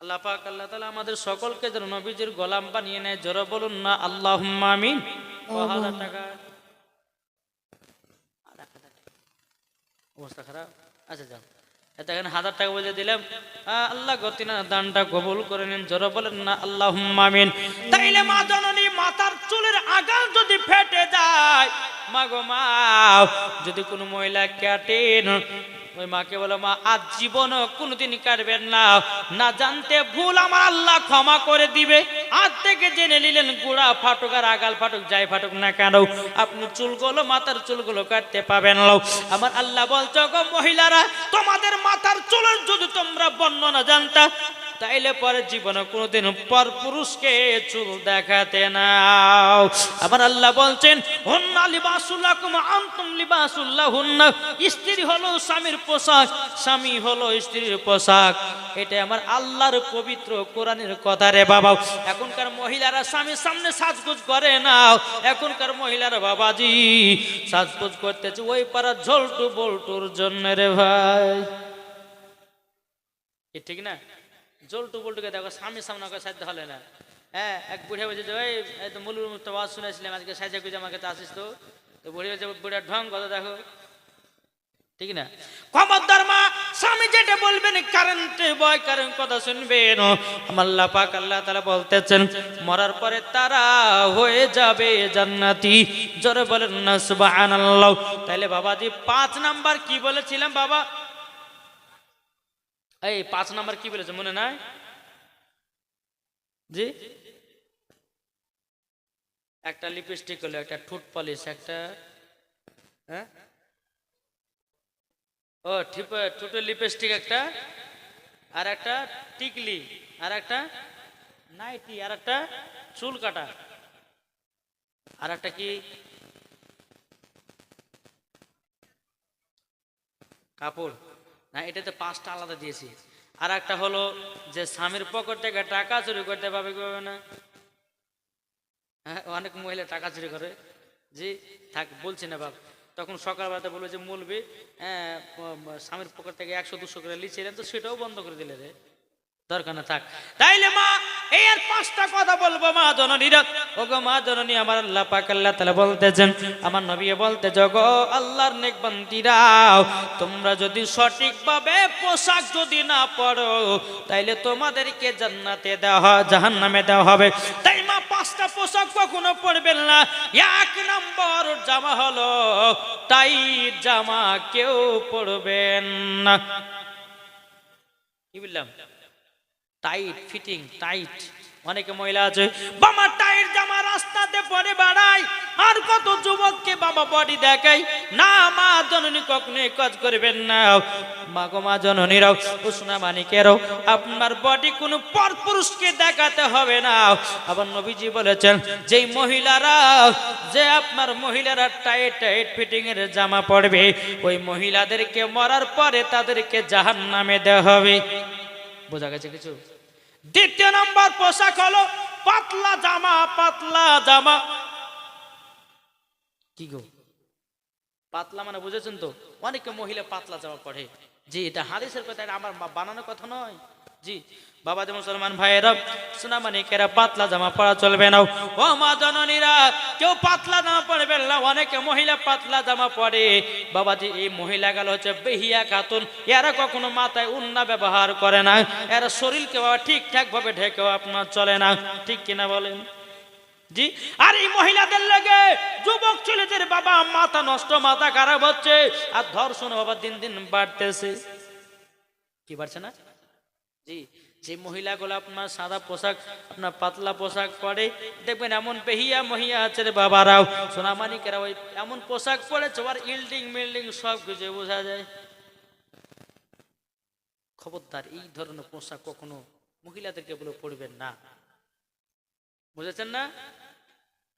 আল্লাহ পাক আল্লাহ তাআলা আমাদের সকলকে যেন নবীজির গোলাম বানিয়ে নেয়, জোরে বলুন না আল্লাহুম্মা আমিন। 1000 টাকা অবস্থা খারাপ। আচ্ছা যাও, এখানে 1000 টাকা বলে দিলাম। আল্লাহ গতিনা দানটা কবুল করে নেন, জোরে বলেন না আল্লাহুম্মা আমিন। তাইলে মা জননী মাথার চুলের আগাল যদি ফেটে যায়, মা গো মা, যদি কোনো মহিলা কাটেন, ওই মাকে বলো মা আজ জীবনও কোনোদিন কাটবেন না, না জানতে ভুল আমার আল্লাহ ক্ষমা করে দিবে। আজ থেকে জেনে নিলেন গোড়া ফাটুক আর আগাল ফাটুক যাই ফাটুক না কেন আপনি চুলগুলো মাথার চুলগুলো কাটতে পাবেন না। আমার আল্লাহ বলছো গো মহিলারা, তোমাদের মাথার চুলের যদি তোমরা বর্ণনা জানতা তাইলে পরে জীবনে কোনোদিন পর পুরুষকে চুল দেখাতে নাও। আবার আল্লাহ বলছেন হুন্না লিবাসুল লাকুম আনতুম লিবাসুল লাহুন্না, স্ত্রী হলো স্বামীর পোশাক, স্বামী হলো স্ত্রীর পোশাক। এটা আমার আল্লাহর পবিত্র কোরআনের কথা রে বাবা। এখনকার মহিলারা স্বামীর সামনে সাজগোজ করে না, এখনকার মহিলারা বাবাজি সাজগোজ করতেছে ওই পাড়া ঝলটু বল্টুর জন্য রে ভাই, ঠিক না? জলটু বল্টুকে দেখো স্বামীর সামনে সাজতে হলে না। হ্যাঁ, এক বুড়ে বলছে যে ওই তো মুলুর মুস্তা আওয়াজ শুনেছিলাম আজকে সাজা গুজে আমার কাছে আসিস, তো বুড়ি বলছে বুড়ার ঢং কথা দেখো, ঠিক না? খবরদার মা, স্বামী যেটা বলবেন কারেন্টে বয় কারেন্ট কথা শুনবেন। আমার আল্লাহ পাক আল্লাহ তাআলা বলতেছেন মরার পরে তারা হয়ে যাবে জান্নাতি, জোরে বলেন না সুবহানাল্লাহ। তাইলে বাবাজি 5 নাম্বার কি বলেছিলাম বাবা? এই 5 নাম্বার কি বলেছে মনে নাই? জি, একটা লিপস্টিক হলো, একটা ঠোঁট পলিশ, একটা হ্যাঁ ও ঠোঁটের লিপস্টিক একটা, আর একটা টিকলি, আর একটা নাইটি, আর একটা চুল কাটা, আর একটা কি কাপড় না, এটাতে 5টা আলাদা দিয়েছি। আর একটা হলো যে স্বামীর পকেট থেকে টাকা চুরি করতে পাবে কি পাবে না? হ্যাঁ, অনেক মহিলা টাকা চুরি করে। জি, থাক বলছি না বাপ। তখন সকালবেলাতে বলবে যে মূলবি স্বামীর পকেট থেকে 100-200 করে লিছিলেন, তো সেটাও বন্ধ করে দিলে রে, দরকার না থাক। তাইলে মা এই আর 5টা কথা বলবো মা জননীরা। ওগো মা জননী, আমার আল্লাহ পাক আল্লাহ তাআলা বলতেছেন, আমার নবী বলতে জগো আল্লাহর নেক বান্দিরাও, তোমরা যদি সঠিকভাবে পোশাক যদি না পরো তাইলে তোমাদেরকে জান্নাতে দেওয়া হয়, জাহান্নামে দেওয়া হবে। তাই মা 5টা পোশাক কখনো পরবেন না। 1 নম্বর জামা হলো টাইট জামা কেউ পরবেন না। কি বললাম? Tight fitting, tight. অনেকে মহিলা আছে বাবা টাইট জামা রাস্তাতে পরে বেড়ায়, আর কত যুবককে বাবা বডি দেখায়। না মা জননী, কখনো কাজ করবেন না। মা গো মা জননীরাও, উষ্ণা মানিকেরাও, আপনার বডি কোনো পরপুরুষকে দেখাতে হবে না। আবার নবীজি বলেছেন যেই মহিলারা, যে আপনার মহিলারা টাইট টাইট ফিটিং এর জামা পরবে, ওই মহিলাদেরকে মরার পরে তাদেরকে জাহান্নামে দেওয়া হবে। বোঝা গেছে কিছু? 2 নম্বর পোশাক হলো পাতলা জামা। পাতলা জামা কি গো? পাতলা মানে বুঝেছেন তো? অনেকে মহিলা পাতলা জামা পরে। জি, এটা হাদিসের কথা, এটা আমার বানানোর কথা নয়। জি বাবা যে মুসলমান ভাইয়েরা, সোনামানিকেরা, পাতলা জামা পরা চলবে না। ও মা জননীরা, কেউ পাতলা জামা পরবে না। অনেকে মহিলা পাতলা জামা পরে বাবাজি, এই মহিলা গেল হচ্ছে বেহিয়া খাতুন। এরা কখনো মাথায় উন্না ব্যবহার করে না, এরা শরীরকে বাবা ঠিকঠাক ভাবে ঢেকেও আপনার চলে না। ঠিক কিনা বলেন? জি। আর এই মহিলাদের লাগে যুবক ছেলেদের বাবা মাথা নষ্ট, মাথা খারাপ হচ্ছে, আর ধর্ষণ বাবা দিন দিন বাড়তেছে। কি বাড়ছে না? জি, যে মহিলাগুলো আপনার সাদা পোশাক, আপনার পাতলা পোশাক পরে, দেখবেন এমন বেহিয়া মহিয়া আছে রে বাবারাও, সোনামানিকেরা, ওই এমন পোশাক পরেছে আর ইল্ডিং মিল্ডিং সব কিছু বোঝা যায়। খবরদার, এই ধরনের পোশাক কখনো মহিলাদেরকে বলে পড়বেন না। বুঝেছেন না?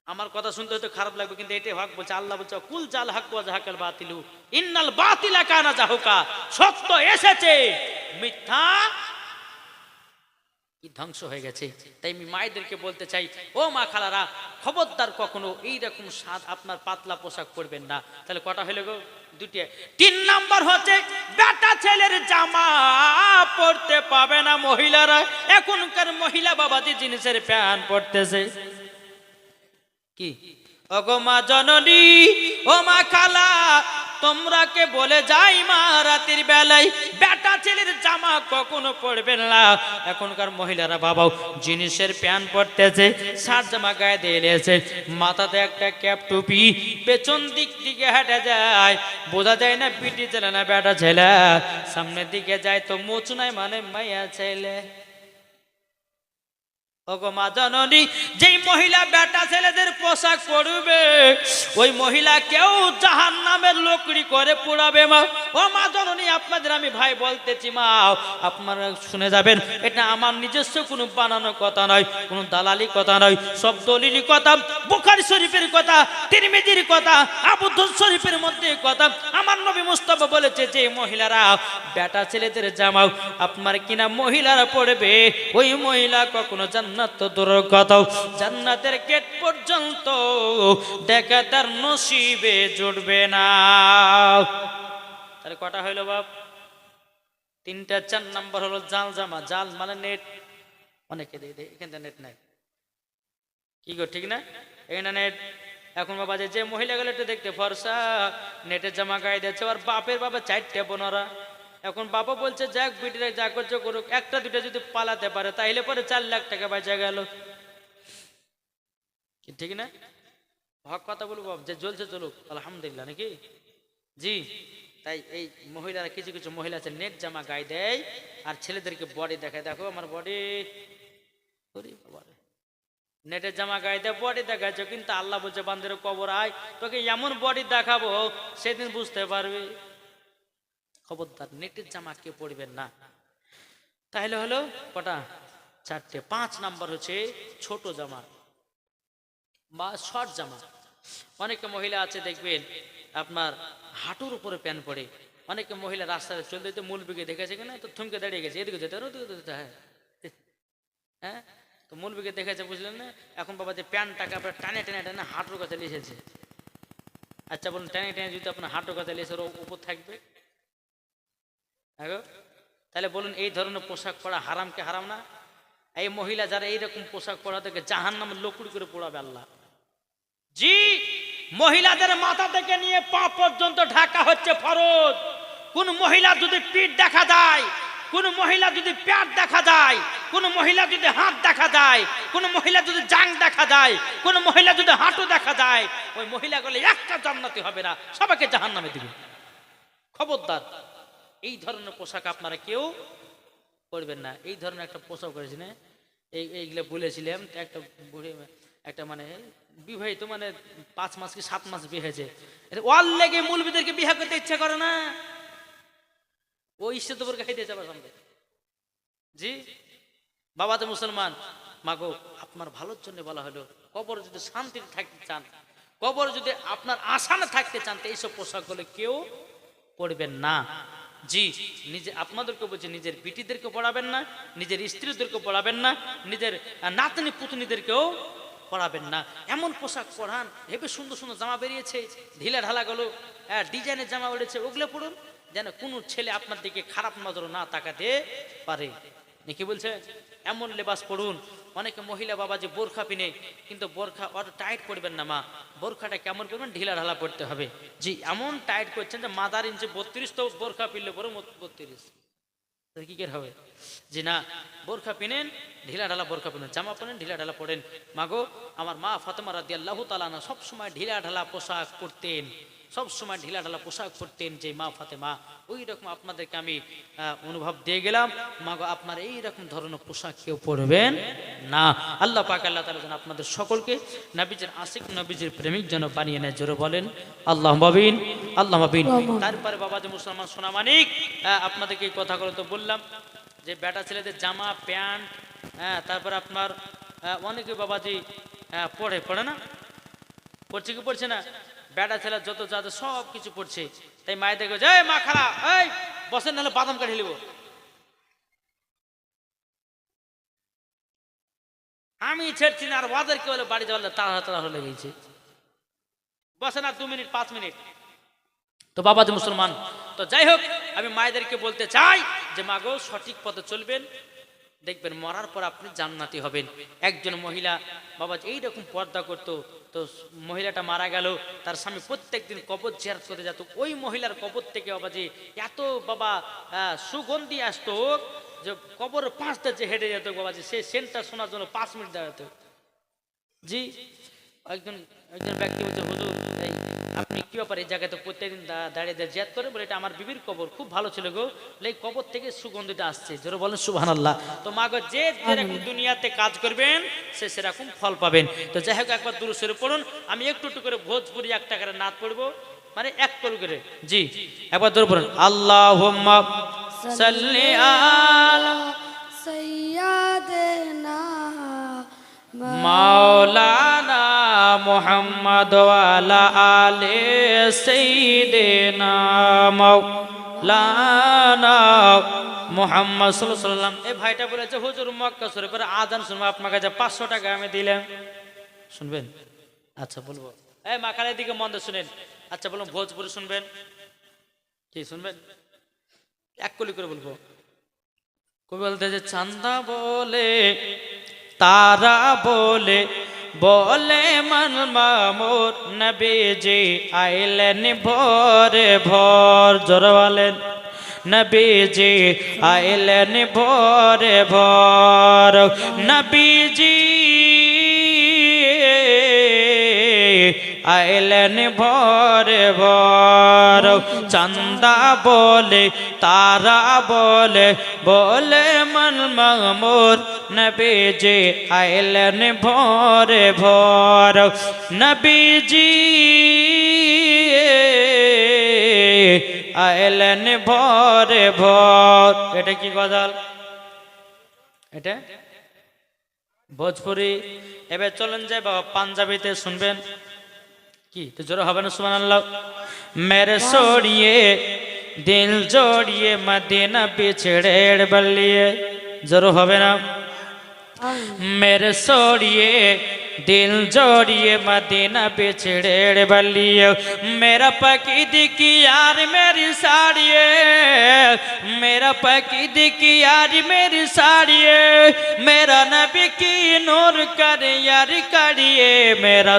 আমার কথা শুনতে হয়তো খারাপ লাগবে, কিন্তু এটাই হক বলছে। আল্লাহ বলছে কুল জাল হক ওয়া জাহাকাল বাতিলু ইন্নাল বাতিলা কানা জাহুকা। সত্য এসেছে, মিথ্যা কি ধ্বংস হয়ে গেছে। তাই আমি মায়েদেরকে বলতে চাই, ও মা খালারা, খবরদার কখনো এইরকম সাদ আপনার পাতলা পোশাক পরবেন না। তাহলে কটা হলো গো? 2টি। 3 নম্বর হচ্ছে বেটা ছেলের জামা পরতে পাবে না মহিলারা। এখনকার মহিলা বাবাজি জিনিসের প্যান্ট পরতেছে। কি ওগো মা জননী, ও মা খালা, তোমরা কে বলে যাই মা রাতের বেলায় বেটা ছেলের জামা কখনো পরবেন না। এখনকার মহিলারা বাবাও জিনিসের প্যান্ট পরতেছে, শার্ট জামা গায়ে দিয়ে এসেছে, মাথাতে একটা ক্যাপ টুপি, পেছন দিক দিকে হেঁটে যায়, বোঝা যায় না পিটি ছেলে না বেটা ছেলে। সামনের দিকে যায় তো মোচনায় মানে মাইয়া ছেলে। ওগো মা জননী, যেই মহিলা বেটা ছেলেদের পোশাক পরবে, ওই মহিলা কেউ জাহান্নামের লোকড়ি করে পোড়াবে মা। ও মা জননী, আপনাদের আমি ভাই বলতেছি মা, আপনারা শুনে যাবেন, এটা আমার নিজস্ব কোনো বানানো কথা নয়, কোনো দালালি কথা নয়, সব দলিলি কথা, বুখারী শরীফের কথা, তিরমিজির কথা, আবু দাউদ শরীফের মধ্যে কথা। আমার নবী মুস্তাফা বলেছে যে মহিলারা বেটা ছেলেদের জামা আপনার কিনা মহিলারা পড়বে, ওই মহিলা কখনো জান্নাত তো দূরের কথা, জান্নাতের গেট পর্যন্ত দেখা তার নসিবে জুটবে না। তাহলে কটা হইলো বাপ? 3টা। 4 নম্বর হলো জাল জামা। জাল মানে নেট। অনেকে এখানে নেট নাই। কি গো, ঠিক না? এখানে নেট। এখন বাবা যে মহিলাগুলো একটু দেখতে ফর্সা, নেটের জামা গায়ে দিচ্ছে, আর বাপের বাবা 4টে বোনরা। এখন বাবা বলছে যাক বিটিরা যা করছে করুক, 1টা 2টা যদি পালাতে পারে তাইলে পরে 4 লাখ টাকা বেঁচে গেল। ঠিক না? হক কথা বলবো, যে জ্বলছে চলুক, আলহামদুলিল্লাহ, নাকি? জি। তাই এই মহিলারা, কিছু কিছু মহিলা আছে নেট জামা গায়ে দেয় আর ছেলেদেরকে বডি দেখায়, দেখো আমার বডি। নেটের জামা গায়ে দেয়, বডি দেখাচ্ছে, কিন্তু আল্লাহ বলছে বান্দের কবর আয়, তোকে এমন বডি দেখাবো সেদিন বুঝতে পারবি। খবরদার, নেটের জামা কেউ পড়বেন না। তাহলে হলো কটা? 4টে। 5 নম্বর হচ্ছে ছোট জামা বা শর্ট জামা। অনেকে মহিলা আছে দেখবেন আপনার হাঁটুর উপরে প্যান্ট পরে, অনেকে মহিলা রাস্তায় চলতে যেতে মূলবিকে দেখেছে কিনা, তো থমকে দাঁড়িয়ে গেছে, এদিকে যেতে ওদিকে যেতে, হ্যাঁ হ্যাঁ, তো মূলবিকে দেখেছে, বুঝলেন না? এখন বাবা যে প্যান্টটাকে আপনার টানে টেনে টেনে হাঁটুর কাছে নিয়ে এসেছে। আচ্ছা বলুন, টেনে টেনে যদি আপনার হাঁটুর কাছে নিয়ে এসে ওর উপর থাকবে, তাহলে বলুন এই ধরনের পোশাক পরা হারামকে হারাম না? এই মহিলা যারা এইরকম পোশাক পরা থেকে জাহান্নামের লকুড়ি করে পোড়াবে আল্লাহ। জি, মহিলাদের মাথা থেকে নিয়ে পা পর্যন্ত ঢাকা হচ্ছে ফরজ। কোন মহিলা যদি পিঠ দেখা যায়, কোন মহিলা যদি পেট দেখা যায়, কোন মহিলা যদি হাত দেখা যায়, কোন মহিলা যদি জাং দেখা যায়, কোন মহিলা যদি হাঁটু দেখা যায়, ওই মহিলাগুলো একটা জান্নাতি হবে না, সবাইকে জাহান্নামে দিবে। খবরদার, এই ধরনের পোশাক আপনারা কেউ করবেন না। এই ধরনের একটা পোশাক করেছি না, এইগুলো বলেছিলাম। একটা একটা মানে বিবাহিত, মানে 5 মাস কি 7 মাস বিয়ে হয়েছে, ওয়ার লেগে মৌলবীদেরকে বিয়ে করতে ইচ্ছা করে না, ওই ইচ্ছে তো খাইতে যাবার সামনে। জি বাবা তো মুসলমান, মাগো আপনার ভালোর জন্য বলা হলো, কবর যদি শান্তিতে থাকতে চান, কবর যদি আপনার আসানে থাকতে চান, তো এইসব পোশাকগুলো কেউ পড়বেন না। জি, নিজে আপনাদেরকে বলছি, নিজের বিটিদেরকে পড়াবেন না, নিজের স্ত্রীদেরকে পড়াবেন না, নিজের নাতনি পুতনিদেরকেও পড়াবেন না। এমন পোশাক পরান, হেবে সুন্দর সুন্দর জামা বেরিয়েছে, ঢিলা ঢালা গুলো, ডিজাইনের জামা বেরিয়েছে, ওগুলো পড়ুন, যেন কোনো ছেলে আপনার দিকে খারাপ নজর না তাকাতে পারে। নাকি বলছে এমন লেবাস পড়ুন। অনেকে মহিলা বাবা যে বোরখা পিনে, কিন্তু বোরখা অত টাইট পড়বেন না মা, বোরখাটা কেমন করবেন, ঢিলা ঢালা পড়তে হবে। জি, এমন টাইট করছেন যে মাদার ইঞ্চি 32, তো বোরখা পিনলে পরে 32 কি করে হবে? জি না, বোরখা পিনেন, ঢিলা ঢালা বোরখা পিনেন, জামা পরেন, ঢিলা ঢালা পড়েন। মাগো আমার মা ফাতেমা রাদিয়াল্লাহু তাআলা আনহা সব সময় ঢিলা ঢালা পোশাক পরতেন, সব সময় ঢিলা ঢালা পোশাক পরতেন। যে মা ফাতেমা, ওই রকম আপনাদেরকে আমি অনুভব দিয়ে গেলাম। মাগো আপনার এই রকম ধরনের পোশাক কেউ পরবেন না। আল্লাহ পাক আল্লাহ তাআলা যেন আপনাদের সকলকে নবীজির আশিক, নবীজির প্রেমিক যেন বানিয়ে নেয়। জোরে বলেন আল্লাহুম্মা আমিন, আল্লাহুম্মা আমিন। তারপরে বাবা যে মুসলমান সোনা মানিক, আপনাদেরকে এই কথাগুলো তো বললাম যে বেটা ছেলেদের জামা প্যান্ট, তারপরে আপনার অনেকে বাবাজি পড়ে না, পড়ছে কি পড়ছে না, বেটা ছেলে যত যাতে সব কিছু পড়ছে। তাই মায়ের দেখবে যে মা খালা, এই বসেন, নাহলে বাদাম কাটি নিব। আমি ছেড়ছি না, আর ওদেরকে বলে বাড়ি যাওয়ার তাড়াতাড়া হলে গেছে, বসে না 2 মিনিট 5 মিনিট। তো বাবা যে মুসলমান, তো যাই হোক, আমি মায়েদেরকে বলতে চাই যে মাগো সঠিক পথে চলবেন, দেখবেন মরার পর আপনি জান্নাতি হবেন। একজন মহিলা বাবা এইরকম পর্দা করতো, তো মহিলাটা মারা গেল, তার স্বামী প্রত্যেকদিন কবর জিয়ারত করতে যেত। ওই মহিলার কবর থেকে বাবাজি এত বাবা সুগন্ধি আসতো যে কবর 5টা যে হেঁটে যেত বাবাজি, সে সেন্টটা শোনার জন্য 5 মিনিট দাঁড়াতো। জি, একজন ব্যক্তি বলছে, হুজুর আপনি কি ব্যাপার এই জায়গাতে প্রত্যেকদিন দাঁড়িয়ে জিয়ারত করে? বলে এটা আমার বিবির কবর, খুব ভালো ছিল গো, এই কবর থেকে সুগন্ধিটা আসছে। জোরে বলেন সুবহানাল্লাহ। তো মা গো, যে যেরকম দুনিয়াতে কাজ করবেন সে সেরকম ফল পাবেন। তো যাই হোক, একবার দুরূদ শরীফ পড়ুন, আমি একটু একটু করে ভোজপুরি একটা করে নাত পড়বো, মানে এক করে। জি, একবার দুরূদ পড়ুন। আল্লাহুম্মা সাল্লি আলা সাইয়্যিদিনা মাওলানা মুহাম্মদ ওয়ালা আলে সাইয়্যিদিনা মাওলানা মুহাম্মদ সাল্লাল্লাহু আলাইহি ওয়াসাল্লাম। এই ভাইটা বলেছে, হুজুর মক্কা শরীফের আযান শুনবো, আপনার কাছে 500 টাকা আমি দিলাম, শুনবেন? আচ্ছা বলবো। এই মাখানের দিকে মন দিয়ে শুনেন। আচ্ছা বলুন, ভোজপুরি শুনবেন কি? শুনবেন? এক কলি করে বলবো। কবি বলতে যে চান্দা বলে, তারা বলে, বলে মন মামুর নবীজি আইলেন ভোরে ভোর। জোরে বলেন নবীজি আইলেন ভোরে ভোর। নবীজি আইলেন ভোরে ভোর। চান্দা বলে, তারা বলে, বলে মন মামুর নবীজি আইলেন ভোরে ভোর। নবীজি আইলেন ভোরে ভোর। এটা কি গজল? এটা ভোজপুরি। এবার চলেন যাই বাবা পাঞ্জাবিতে শুনবেন কি? তো জোরে হবে না সুবহানাল্লাহ। মেরে সোড়িয়ে দিল জড়িয়ে মদিনা বিছড়ে বলিয়ে জোর হবে না मेरे सोड़िए दिल जोड़िए मदीना बिछड़े बलिए मेरा पकीद की यार मेरी साड़िए मेरा पकीद की यार मेरी साड़िए मेरा नबी की नूर कर यार करिए मेरा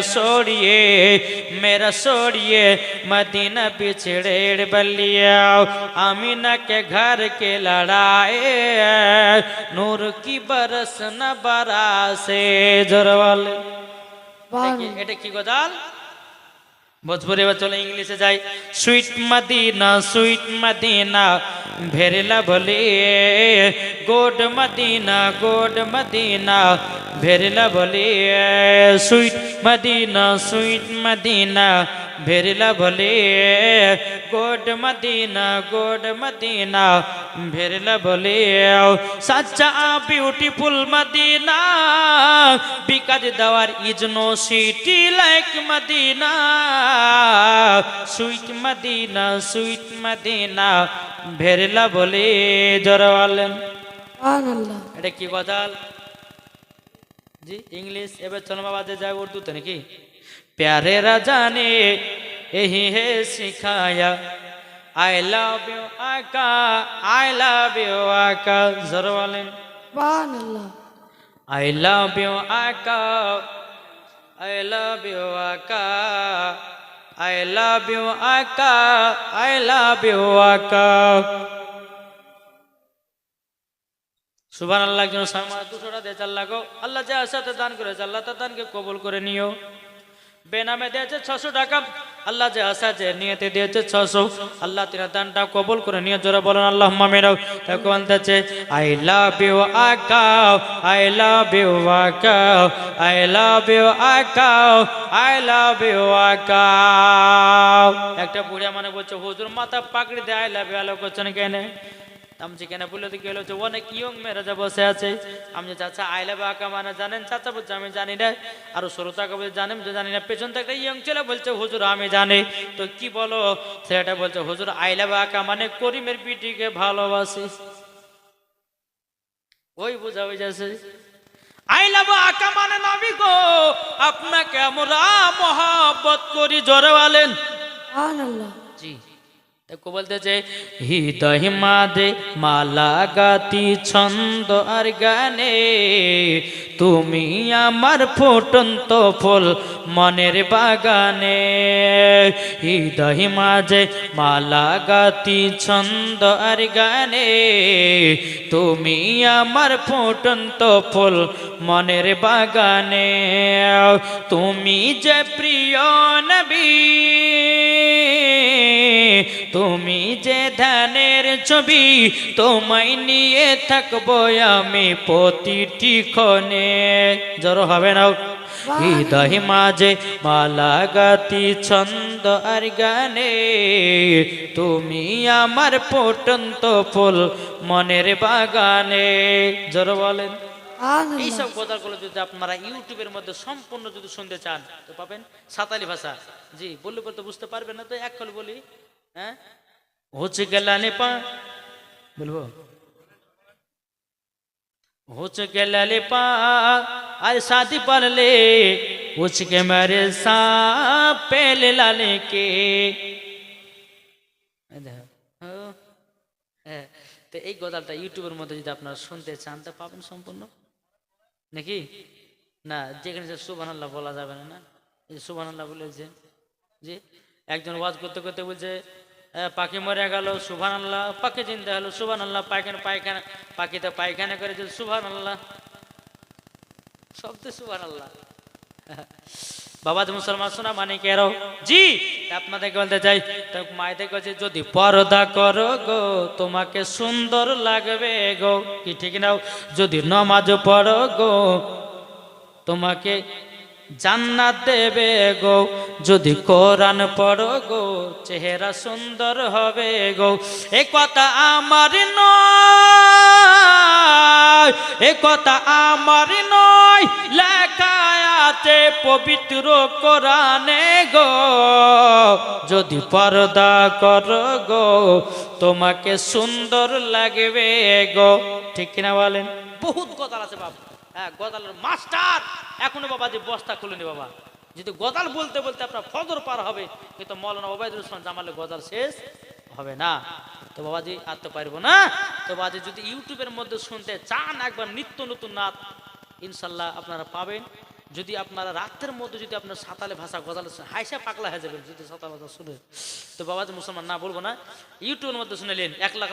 सोड़िए मदीना बिछड़े बलिए आमीना के घर के लड़ाए नूर की बरस न बरासे जोरवाले এটা কি গজাল ভোজপুরি এবার চলে ইংলিশে যাই সুইট মদিনা ভেরিলা বলে গোড মদিনা ভেরিলা বলে সুইট মদিনা ভেরিলা বলে গোড মদিনা ভেরিলা বলে সচ্চা beautiful Madina because there is no city like Madina sweet Madina ভেরিলা বলে জোরওয়ালেন সুবহানাল্লাহ এটা কি গজাল জি इंग्लिश এবার চলো বাবাতে যায় উর্দুতে নাকি प्यारे राजा ने यही है सिखाया आई लव यू आका जोर वाले সুবহানাল্লাহ आई लव यू आका आई लव यू आका आई लव यू आका आई लव यू आका সুবহানাল্লাহ যেন সামা 200টা দে আল্লাহ গো আল্লাহ যা আসাতে দান করেছে আল্লাহ তা দানকে কবুল করে নিও বেনামে দিয়েছে 600 টাকা আল্লাহ যে আশা যে নিয়তে দিয়েছে 600 আল্লাহ তিনা দানটা কবুল করে নিয়ে জোরে বলেন আল্লাহুম্মা আমিন তাকে বলতেছে আই লাভ ইউ আকা আই লাভ ইউ আকা আই লাভ ইউ আকা আই লাভ ইউ আকা একটা বুড়িয়া মানে বলছে হুজুর মাথা পাকড়ি দে আই লাভ ইউ আলো করছেন কেন আমি যেখানে বলে তো গেল যে অনেক ইয়ং মেয়েরা যা বসে আছে আমি চাচা আইলা বাঁকা মানে জানেন চাচা বলছে আমি জানি না আর শ্রোতাকে বলছে জানেন যে জানি না পেছন থেকে একটা ইয়ং ছেলে বলছে হুজুর আমি জানি তো কি বলো ছেলেটা বলছে হুজুর আইলা বাঁকা মানে করিমের পিটিকে ভালোবাসি ওই বোঝা হয়ে যাচ্ছে আইলা বাঁকা মানে নবী গো আপনাকে আমরা মহব্বত করি জোরে বলেন সুবহানাল্লাহ জি দেখো বলতেছে হৃদয় মাঝে মালা গাতি ছন্দ আর গানে তুমি আমার ফুটন্ত ফুল মনের বাগানে হৃদয় মাঝে মালা গাতি ছন্দ আর গানে তুমি আমার ফুটন্ত ফুল মনের বাগানে তুমি যে প্রিয় নবী তুমি যে ধ্যানের ছবি তোমায় নিয়ে থাকবো আমি প্রতিটি ক্ষণে জোর হবে না হৃদয় মাঝে মালা গাতি ছন্দ আর গানে তুমি আমার ফুটন্ত ফুল মনের বাগানে জোর বলেন এইসব কথাগুলো যদি আপনারা ইউটিউবের মধ্যে সম্পূর্ণ যদি শুনতে চান তো পাবেন সাঁওতালি ভাষা জি বললে বলতে বুঝতে পারবেন না তো এক কল বলি হ্যাঁ হচ্ছে গেলানে পা বলবো হচ্ছে গেলালে পা আর शादी पर ले उसके मेरे साथ पहले लाने के তো এই গজালটা ইউটিউবের মধ্যে যদি আপনারা শুনতে চান তা পাবেন সম্পূর্ণ নাকি না যেখানে সুবহানাল্লাহ বলা যাবে না এই সুবহানাল্লাহ বলেছে জি একজন ওয়াজ করতে করতে বলছে পাখি মরে গেল সুবহানাল্লাহ পাখি জিন্দা হলো সুবহানাল্লাহ পায়খানা পাখিতে পায়খানা করেছে সুবহানাল্লাহ শব্দ সুবহানাল্লাহ বাবা মুসলমান শোনা মানে কে রো জি আপনাদেরকে বলতে চাই তো মায়েদের কাছে যদি পর্দা করো গো তোমাকে সুন্দর লাগবে গো কি ঠিক নাও যদি নামাজ পড়ো গো তোমাকে জান্নাত দেবে গো যদি কোরআন পড়ো গো চেহারা সুন্দর হবে গো এই কথা আমার নয় এই কথা আমার নয় লেখা আছে পবিত্র কোরআনে গো, যদি পর্দা কর গো তোমাকে সুন্দর লাগবে গো। ঠিক কিনা বলেন? বহুত গজাল আছে বাবা, হ্যাঁ গজালের মাস্টার। এখনো বাবা যে বস্তা খুলেনি বাবা, যদি গজাল বলতে বলতে আপনার ফজর পার হবে, কিন্তু মৌলানা ওবায়দুল ইসলাম জামালের গজাল শেষ হবে না। তো বাবাজি আর তো পারবো না। তো বাবাজি যদি ইউটিউবের মধ্যে শুনতে চান একবার নিত্য নতুন নাত, ইনশাল্লাহ আপনারা পাবেন। যদি আপনারা রাতের মধ্যে যদি আপনার সাঁতালে ভাষা গজাল হাইসা পাগলা হয়ে যাবেন যদি সাঁতাল ভাষা শুনে। তো বাবাজি মুসলমান না বলবো না, ইউটিউবের মধ্যে শুনেলেন 1 লাখ